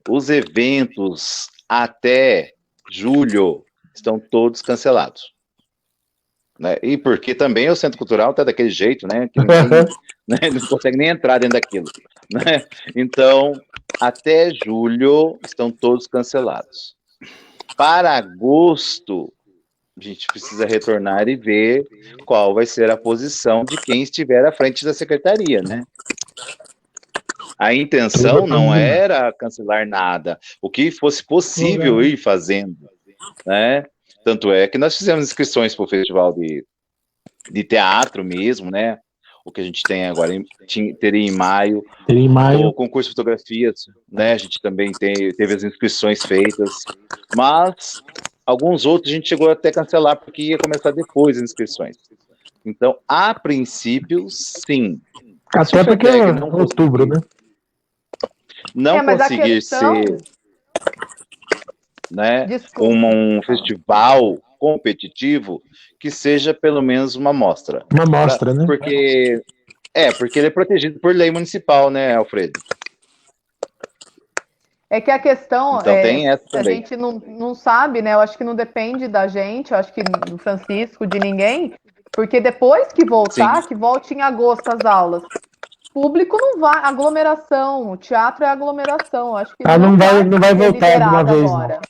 os eventos até julho estão todos cancelados. Né? E porque também o Centro Cultural está daquele jeito, né? Que ninguém não consegue nem entrar dentro daquilo. Né? Então, até julho estão todos cancelados. Para agosto, a gente precisa retornar e ver qual vai ser a posição de quem estiver à frente da secretaria, né? A intenção não era cancelar nada, o que fosse possível ir fazendo, né? Tanto é que nós fizemos inscrições para o festival de teatro mesmo, né? O que a gente tem agora, teria em maio. O concurso de fotografias, né? A gente também teve as inscrições feitas, mas alguns outros a gente chegou até a cancelar porque ia começar depois as inscrições. Então, a princípio, sim. Até porque é outubro, né? Não conseguir ser, né, um festival competitivo, que seja pelo menos uma mostra. Uma mostra, né? Porque ele é protegido por lei municipal, né, Alfredo? É que a questão então, tem essa também. A gente não sabe, né? Eu acho que não depende da gente, eu acho que do Francisco, de ninguém, porque depois que voltar, que volte em agosto as aulas, público não vai, aglomeração, o teatro é aglomeração, eu acho que não vai voltar de uma vez agora. Não.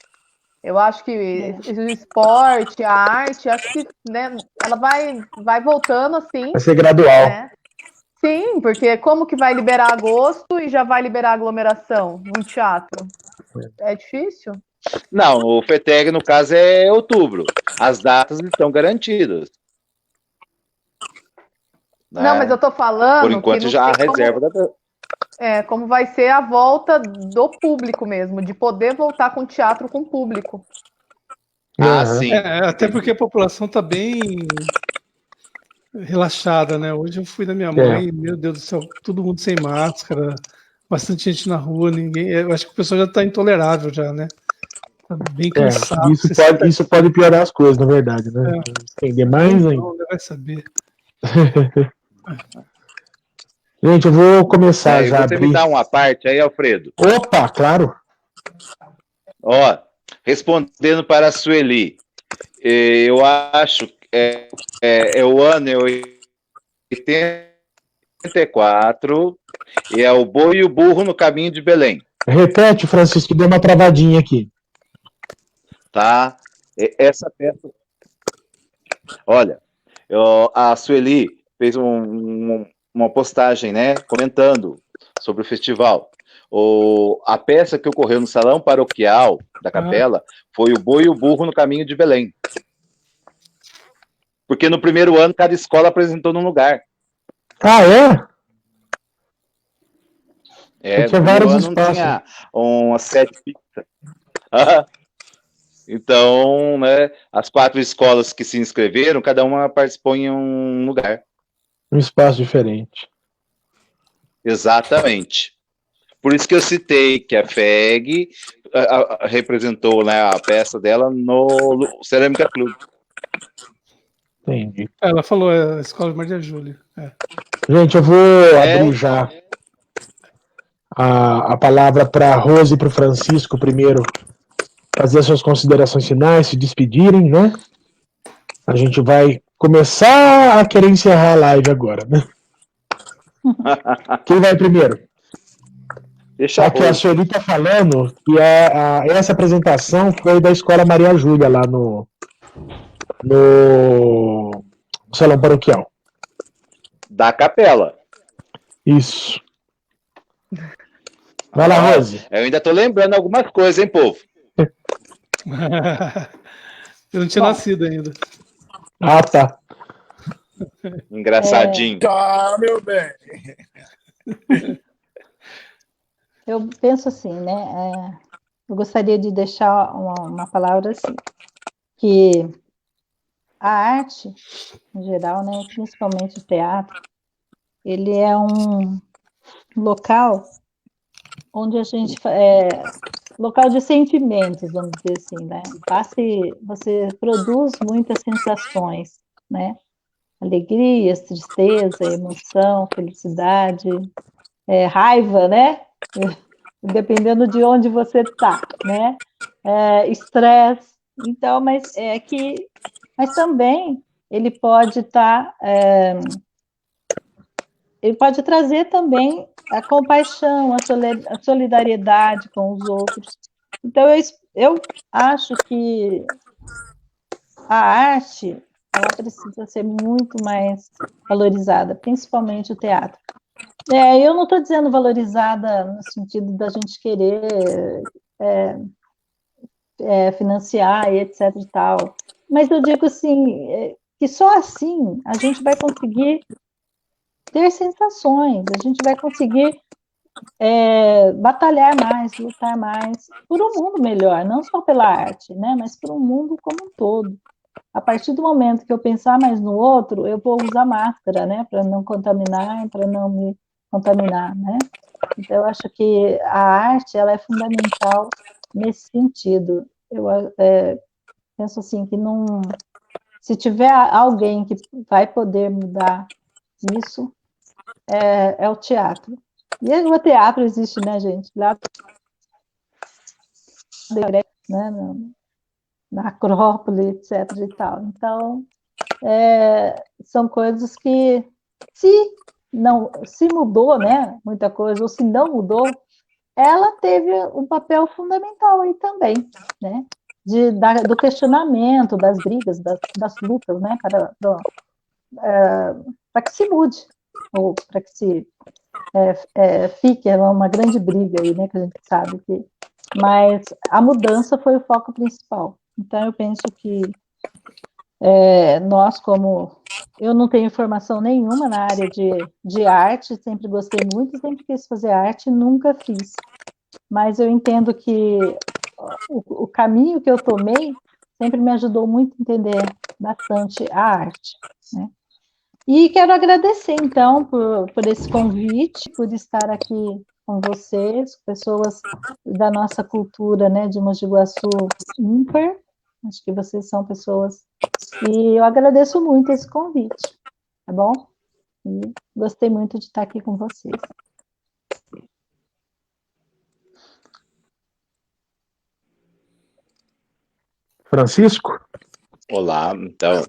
Eu acho que o esporte, a arte, acho que, né, ela vai voltando assim. Vai ser gradual. Né? Sim, porque como que vai liberar agosto e já vai liberar aglomeração no teatro? É difícil? Não, o FETEG, no caso, é outubro. As datas estão garantidas. Né? Não, mas eu tô falando... Por enquanto, que já há reserva da... como vai ser a volta do público mesmo, de poder voltar com teatro com público. Sim. Até porque a população está bem relaxada, né? Hoje eu fui na minha mãe, meu Deus do céu, todo mundo sem máscara, bastante gente na rua, ninguém... Eu acho que o pessoal já está intolerável já, né? Tá bem cansado. Isso pode piorar as coisas, na verdade, né? Entender mais ainda. Não vai saber. Gente, eu vou começar já. Você me dá uma parte aí, Alfredo? Opa, claro. Ó, respondendo para a Sueli, eu acho que o ano é 84 e é o boi e o burro no caminho de Belém. Repete, Francisco, deu uma travadinha aqui. Tá? Essa peça... Olha, a Sueli fez uma postagem, né, comentando sobre o festival. A peça que ocorreu no salão paroquial da capela foi o boi e o burro no caminho de Belém. Porque no primeiro ano, cada escola apresentou num lugar. Ah, é? Tinha no vários primeiro ano não espaços. tinha uma sede fixa. Então, né, as 4 escolas que se inscreveram, cada uma participou em um lugar. Um espaço diferente. Exatamente. Por isso que eu citei que a FEG representou, né, a peça dela no Cerâmica Clube. Entendi. Ela falou, a Escola Maria Júlia. Gente, eu vou abrir já a palavra para a Rose e para o Francisco primeiro fazer as suas considerações finais, se despedirem, né? A gente vai começar a querer encerrar a live agora, né? Quem vai primeiro? Deixa Aqui a Sueli está falando que essa apresentação foi da Escola Maria Júlia, lá no Salão Paroquial. Da Capela. Isso. Vai lá, Rose. Eu ainda tô lembrando algumas coisas, hein, povo? Eu não tinha nascido ainda. Ah, tá. Engraçadinho. Tá, meu bem. Eu penso assim, né? Eu gostaria de deixar uma palavra assim, que a arte, em geral, né, principalmente o teatro, ele é um local onde a gente local de sentimentos, vamos dizer assim, né? Você produz muitas sensações, né? Alegrias, tristeza, emoção, felicidade, raiva, né? Dependendo de onde você está, né? Estresse. Então, mas também ele pode estar, ele pode trazer também a compaixão, a solidariedade com os outros. Então, eu acho que a arte, ela precisa ser muito mais valorizada, principalmente o teatro. Eu não estou dizendo valorizada no sentido da gente querer financiar e etc e tal, mas eu digo assim, que só assim a gente vai conseguir ter sensações, a gente vai conseguir batalhar mais, lutar mais por um mundo melhor, não só pela arte, né, mas por um mundo como um todo. A partir do momento que eu pensar mais no outro, eu vou usar máscara, né, para não contaminar, para não me contaminar, né. Então, eu acho que a arte, ela é fundamental nesse sentido. Eu penso assim, que não... Se tiver alguém que vai poder mudar isso, é o teatro. E o teatro existe, né, gente? Lá né, na Acrópole, etc. e tal. Então, são coisas que, se mudou, né, muita coisa, ou se não mudou, ela teve um papel fundamental aí também, né, do questionamento, das brigas, das lutas, né, para que se mude, ou para que se fique uma grande briga aí, né, que a gente sabe que... Mas a mudança foi o foco principal. Então, eu penso que nós, como... Eu não tenho formação nenhuma na área de arte, sempre gostei muito, sempre quis fazer arte, nunca fiz. Mas eu entendo que o caminho que eu tomei sempre me ajudou muito a entender bastante a arte, né? E quero agradecer, então, por esse convite, por estar aqui com vocês, pessoas da nossa cultura, né, de Mogi Guaçu ímpar. Acho que vocês são pessoas... E eu agradeço muito esse convite, tá bom? E gostei muito de estar aqui com vocês. Francisco? Olá, então,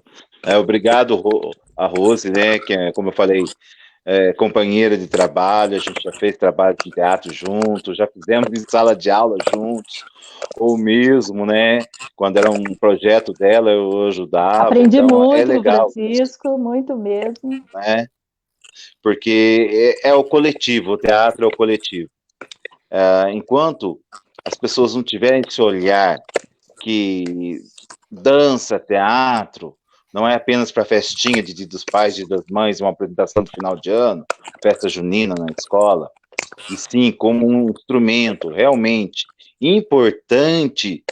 obrigado a Rose, né, que é, como eu falei, companheira de trabalho, a gente já fez trabalho de teatro juntos, já fizemos em sala de aula juntos, ou mesmo, né, quando era um projeto dela, eu ajudava. Aprendi então, muito, legal, Francisco, muito mesmo. né, porque é o coletivo, o teatro é o coletivo. Enquanto as pessoas não tiverem esse olhar que dança, teatro, não é apenas para festinha de Dia dos Pais, Dia das Mães, uma apresentação do final de ano, festa junina na escola, e sim como um instrumento realmente importante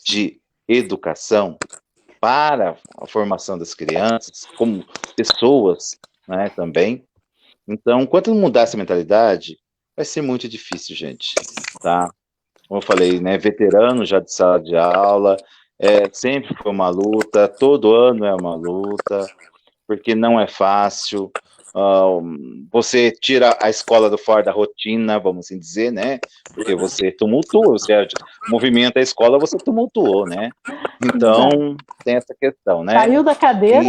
de educação para a formação das crianças, como pessoas, né, também. Então, enquanto não mudar essa mentalidade, vai ser muito difícil, gente, tá? Como eu falei, né, veterano já de sala de aula, sempre foi uma luta, todo ano é uma luta, porque não é fácil. Você tira a escola do fora da rotina, vamos assim dizer, né? Porque você tumultua, você movimenta a escola, você tumultuou, né? Então, tem essa questão, né? Caiu da cadeira.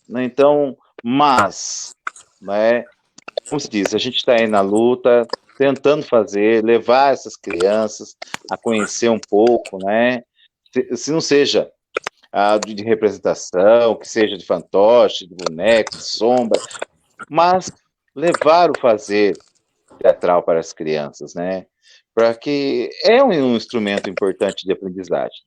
Né, então, mas, né, como se diz, a gente está aí na luta, tentando levar essas crianças a conhecer um pouco, né? Se não seja de representação, que seja de fantoche, de boneco, de sombra, mas levar o fazer teatral para as crianças, né? Para que é um instrumento importante de aprendizagem,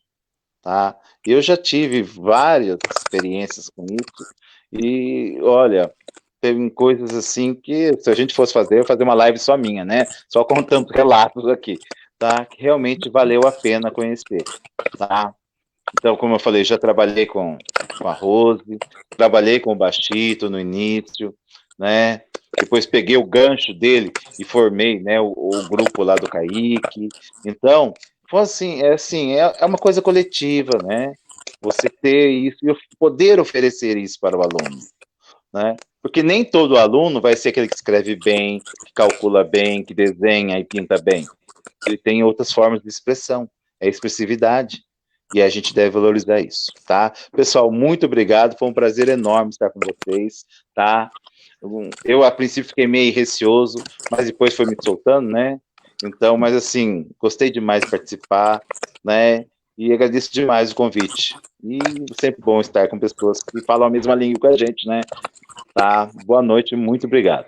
tá? Eu já tive várias experiências com isso e, olha, teve coisas assim que, se a gente fosse fazer, eu ia fazer uma live só minha, né? Só contando relatos aqui, tá? Que realmente valeu a pena conhecer, tá? Então, como eu falei, já trabalhei com a Rose, trabalhei com o Bastito no início, né? Depois peguei o gancho dele e formei, né, o grupo lá do Kaique. Então, foi assim, é uma coisa coletiva, né? Você ter isso e poder oferecer isso para o aluno, né? Porque nem todo aluno vai ser aquele que escreve bem, que calcula bem, que desenha e pinta bem. Ele tem outras formas de expressão, é expressividade. E a gente deve valorizar isso, tá? Pessoal, muito obrigado, foi um prazer enorme estar com vocês, tá? Eu, a princípio, fiquei meio receoso, mas depois foi me soltando, né? Então, mas assim, gostei demais de participar, né? E agradeço demais o convite. E sempre bom estar com pessoas que falam a mesma língua que a gente, né? Tá? Boa noite, muito obrigado.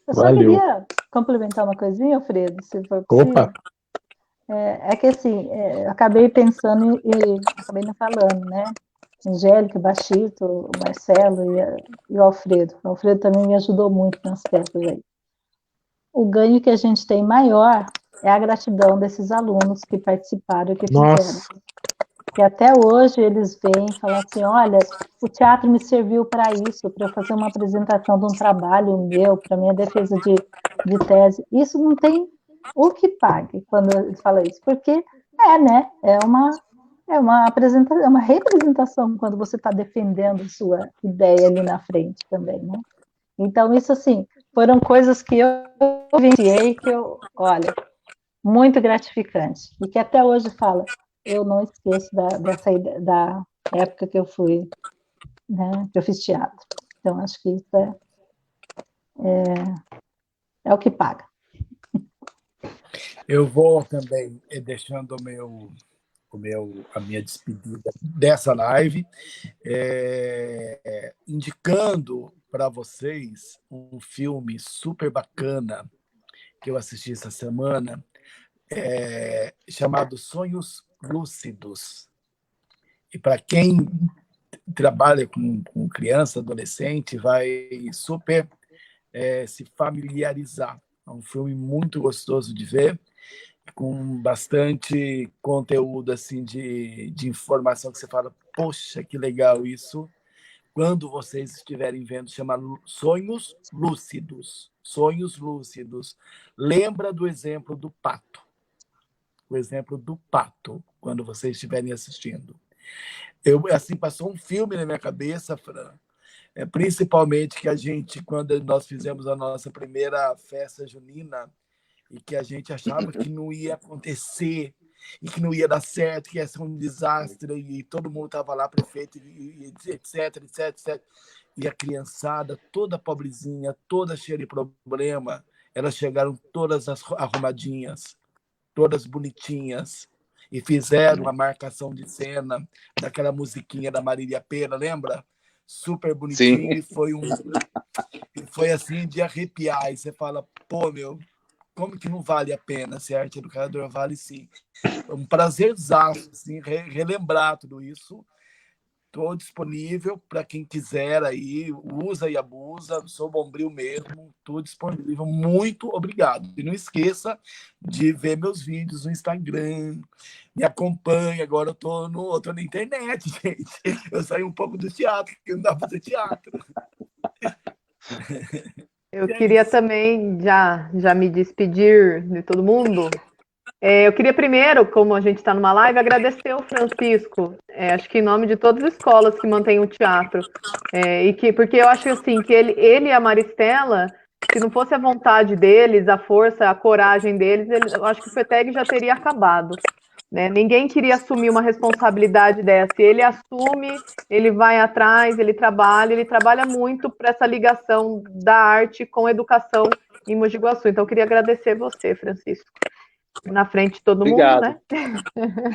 Eu só queria complementar uma coisinha, Alfredo, se for possível. Opa! É que assim, eu acabei pensando e acabei não falando, né? Angélica, Bastito, o Marcelo e o Alfredo. O Alfredo também me ajudou muito nas peças aí. O ganho que a gente tem maior é a gratidão desses alunos que participaram e que fizeram. Que até hoje eles vêm e falam assim, olha, o teatro me serviu para isso, para eu fazer uma apresentação de um trabalho meu, para minha defesa de tese. Isso não tem o que pague quando ele fala isso, porque né? É uma apresentação, é uma representação quando você está defendendo sua ideia ali na frente também, né? Então, isso, assim, foram coisas que eu vivenciei, olha, muito gratificante, e que até hoje fala, eu não esqueço da época que eu fui, né, que eu fiz teatro. Então, acho que isso é o que paga. Eu vou também deixando a minha despedida dessa live, indicando para vocês um filme super bacana que eu assisti essa semana, chamado Sonhos Lúcidos. E para quem trabalha com criança, adolescente, vai super se familiarizar. É um filme muito gostoso de ver, com bastante conteúdo assim de informação que você fala, poxa, que legal isso. Quando vocês estiverem vendo, chama Sonhos Lúcidos. Sonhos Lúcidos. Lembra do exemplo do pato. O exemplo do pato, quando vocês estiverem assistindo. Assim, passou um filme na minha cabeça, Fran, principalmente que quando nós fizemos a nossa primeira festa junina, e que a gente achava que não ia acontecer, e que não ia dar certo, que ia ser um desastre, e todo mundo estava lá, prefeito, e etc. E a criançada, toda pobrezinha, toda cheia de problema, elas chegaram todas arrumadinhas, todas bonitinhas, e fizeram uma marcação de cena daquela musiquinha da Marília Pêra, lembra? Super bonitinho. Sim. E foi assim de arrepiar. E você fala, pô, meu, como que não vale a pena ser arte educador? Vale sim. É um prazerzaço, assim, relembrar tudo isso. Estou disponível para quem quiser aí, usa e abusa, sou bombril mesmo, estou disponível. Muito obrigado. E não esqueça de ver meus vídeos no Instagram, me acompanhe. Agora eu estou na internet, gente. Eu saí um pouco do teatro, porque não dá para fazer teatro. Eu queria também já me despedir de todo mundo. Eu queria primeiro, como a gente está numa live, agradecer o Francisco, acho que em nome de todas as escolas que mantêm o teatro, porque eu acho assim, que ele e a Maristela, se não fosse a vontade deles, a força, a coragem deles, eu acho que o FETEG já teria acabado. Né? Ninguém queria assumir uma responsabilidade dessa, e ele assume, ele vai atrás, ele trabalha muito para essa ligação da arte com a educação em Mogi Guaçu. Então, eu queria agradecer você, Francisco. Na frente de todo Obrigado. mundo, né?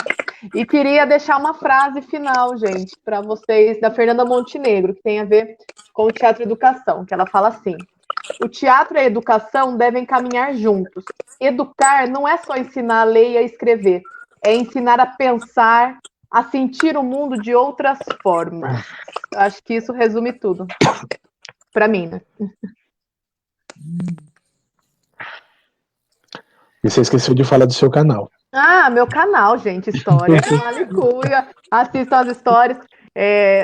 E queria deixar uma frase final, gente, para vocês, da Fernanda Montenegro, que tem a ver com o teatro e educação, que ela fala assim: o teatro e a educação devem caminhar juntos. Educar não é só ensinar a ler e a escrever, é ensinar a pensar, a sentir o mundo de outras formas. Acho que isso resume tudo. Para mim, né? E você esqueceu de falar do seu canal. Ah, meu canal, gente, História com Malicuia. Assistam as histórias.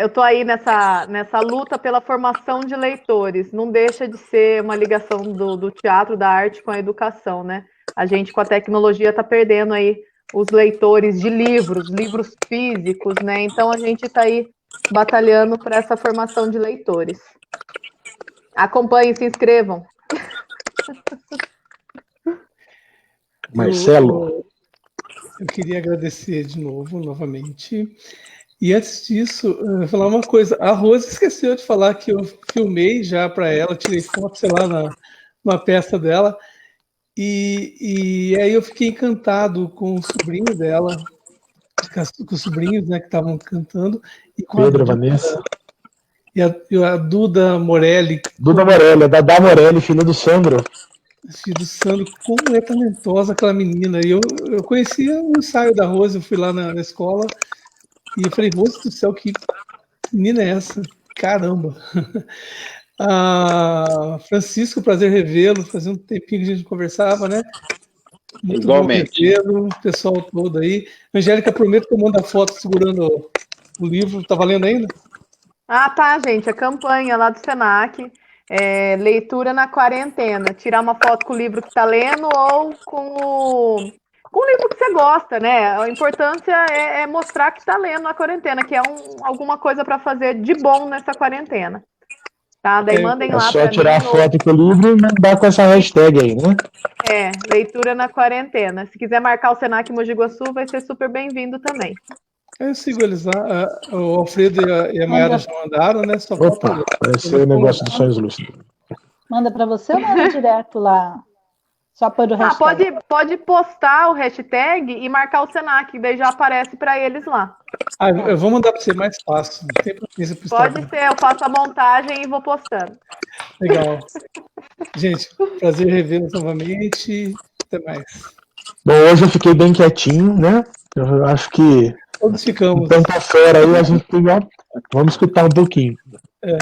Eu estou aí nessa luta pela formação de leitores. Não deixa de ser uma ligação do teatro, da arte com a educação, né? A gente, com a tecnologia, está perdendo aí os leitores de livros físicos, né? Então, a gente está aí batalhando para essa formação de leitores. Acompanhem, se inscrevam. Marcelo? Eu queria agradecer de novo, novamente. E antes disso, eu vou falar uma coisa. A Rose esqueceu de falar que eu filmei já para ela, tirei foto, sei lá, numa peça dela. E aí eu fiquei encantado com o sobrinho dela, com os sobrinhos, né, que estavam cantando. E com Pedro, Vanessa. E a Duda Morelli. Duda Morelli, a Dada Morelli, filha do Sandro. Filho do Sandro, como é talentosa aquela menina. E eu conhecia o ensaio da Rose, eu fui lá na escola e eu falei, Rose do céu, que menina é essa? Caramba! Francisco, prazer revê-lo, fazia um tempinho que a gente conversava, né? Muito Igualmente. bom revê-lo, o pessoal todo aí. Angélica, prometo que eu mando a foto segurando o livro, tá valendo ainda? Ah, tá, gente, a campanha lá do Senac, leitura na quarentena, tirar uma foto com o livro que está lendo ou com o livro que você gosta, né? A importância é mostrar que está lendo na quarentena, que é alguma coisa para fazer de bom nessa quarentena. Tá? Daí mandem lá para mim. É só tirar a foto com o livro e mandar com essa hashtag aí, né? Leitura na quarentena. Se quiser marcar o Senac Mogi Guaçu, vai ser super bem-vindo também. Eu sigo eles lá. O Alfredo e a Mayara já mandaram, né? Só Opa, parece o negócio dos sonhos lúcidos. Manda para você ou manda direto lá? Só pôr o hashtag? Pode postar o hashtag e marcar o Senac, daí já aparece para eles lá. Eu vou mandar para você mais fácil. Não tem paciência pro Instagram. Pode ser, eu faço a montagem e vou postando. Legal. Gente, prazer revê-los novamente. Até mais. Bom, hoje eu fiquei bem quietinho, né? Eu acho que todos ficamos. Então tá fora aí, a gente vamos escutar um pouquinho.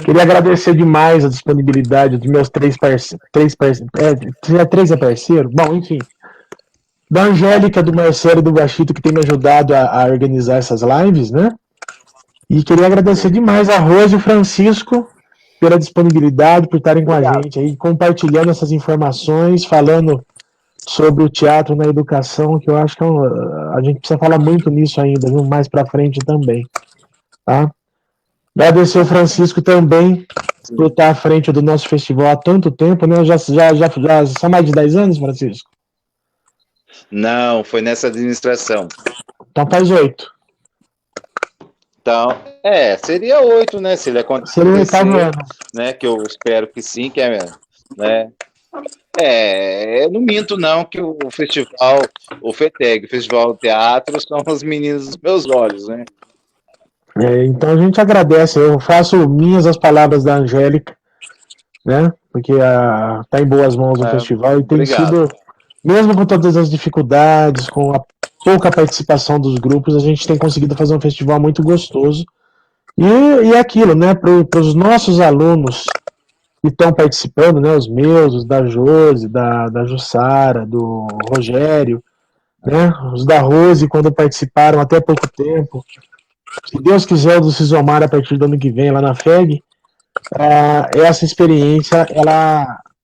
Queria agradecer demais a disponibilidade dos meus três parceiros. Três é parceiro? Bom, enfim. Da Angélica, do Marcelo e do Gachito, que tem me ajudado a organizar essas lives, né? E queria agradecer demais a Rose e o Francisco pela disponibilidade, por estarem com a gente aí, compartilhando essas informações, falando sobre o teatro na educação, que eu acho que a gente precisa falar muito nisso ainda, viu? Mais para frente também. Tá? Agradecer ao Francisco também por estar à frente do nosso festival há tanto tempo, né? Já são mais de 10 anos, Francisco? Não, foi nessa administração. Então faz 8. Então, seria 8, né? Se ele acontecer, seria o 8º ano. Né? Que eu espero que sim, que né? Eu não minto não que o festival, o FETEG, o Festival do Teatro, são os meninos dos meus olhos, né? Então a gente agradece, eu faço minhas as palavras da Angélica, né? Porque está em boas mãos o festival e tem sido, mesmo com todas as dificuldades, com a pouca participação dos grupos, a gente tem conseguido fazer um festival muito gostoso E aquilo, né, para os nossos alunos que estão participando, né, os meus, os da Josi, da Jussara, do Rogério, né, os da Rose, quando participaram até pouco tempo. Se Deus quiser, o do Cisomar a partir do ano que vem lá na FEG, essa experiência,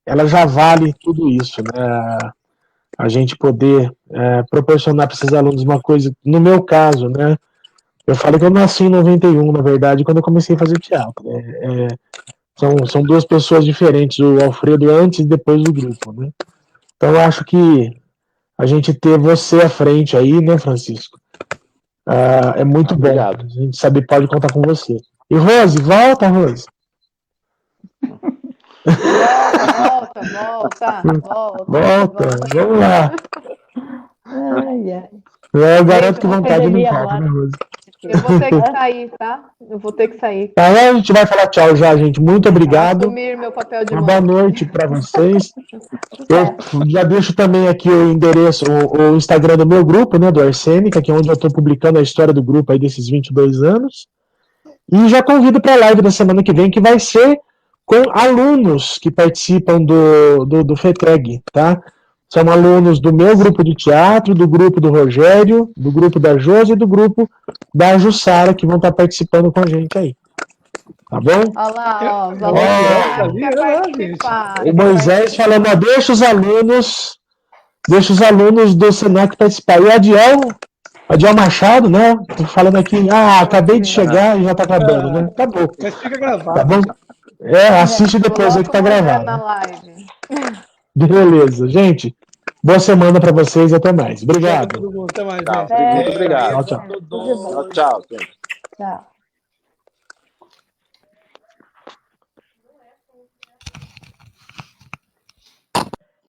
ela já vale tudo isso, né? A gente poder proporcionar para esses alunos uma coisa, no meu caso, né? Eu falei que eu nasci em 91, na verdade, quando eu comecei a fazer teatro. São duas pessoas diferentes, o Alfredo antes e depois do grupo, né? Então eu acho que a gente ter você à frente aí, né, Francisco? É muito bom. Obrigado. A gente sabe, pode contar com você. E Rose, volta, Rose. Volta, vamos lá. Ai, ai. Eu garanto Gente, que vontade não falta, né, Rose? Eu vou ter que sair, tá? Eu vou ter que sair. Tá, a gente vai falar tchau já, gente. Muito obrigado. Assumir meu papel de Uma mãe. boa noite para vocês. Eu já deixo também aqui o endereço, o Instagram do meu grupo, né, do Arsênica, que é onde eu estou publicando a história do grupo aí desses 22 anos. E já convido para a live da semana que vem, que vai ser com alunos que participam do FETEG, tá? São alunos do meu grupo de teatro, do grupo do Rogério, do grupo da Josi e do grupo da Jussara, que vão estar participando com a gente aí. Tá bom? Olha lá, ó, os Ó, alunos quer participar. O Moisés falando, ó, deixa os alunos do Senac participar. E o Adiel Machado, né? Tô falando aqui, acabei de chegar e já tá acabando, né? Acabou. Mas fica gravado. Tá bom? Assiste depois aí que tá gravado. Na live. Beleza, gente. Boa semana pra vocês e até mais. Obrigado. Todo mundo, até mais, Tá, gente. muito obrigado. Tchau, tchau. Tchau, gente. Tchau.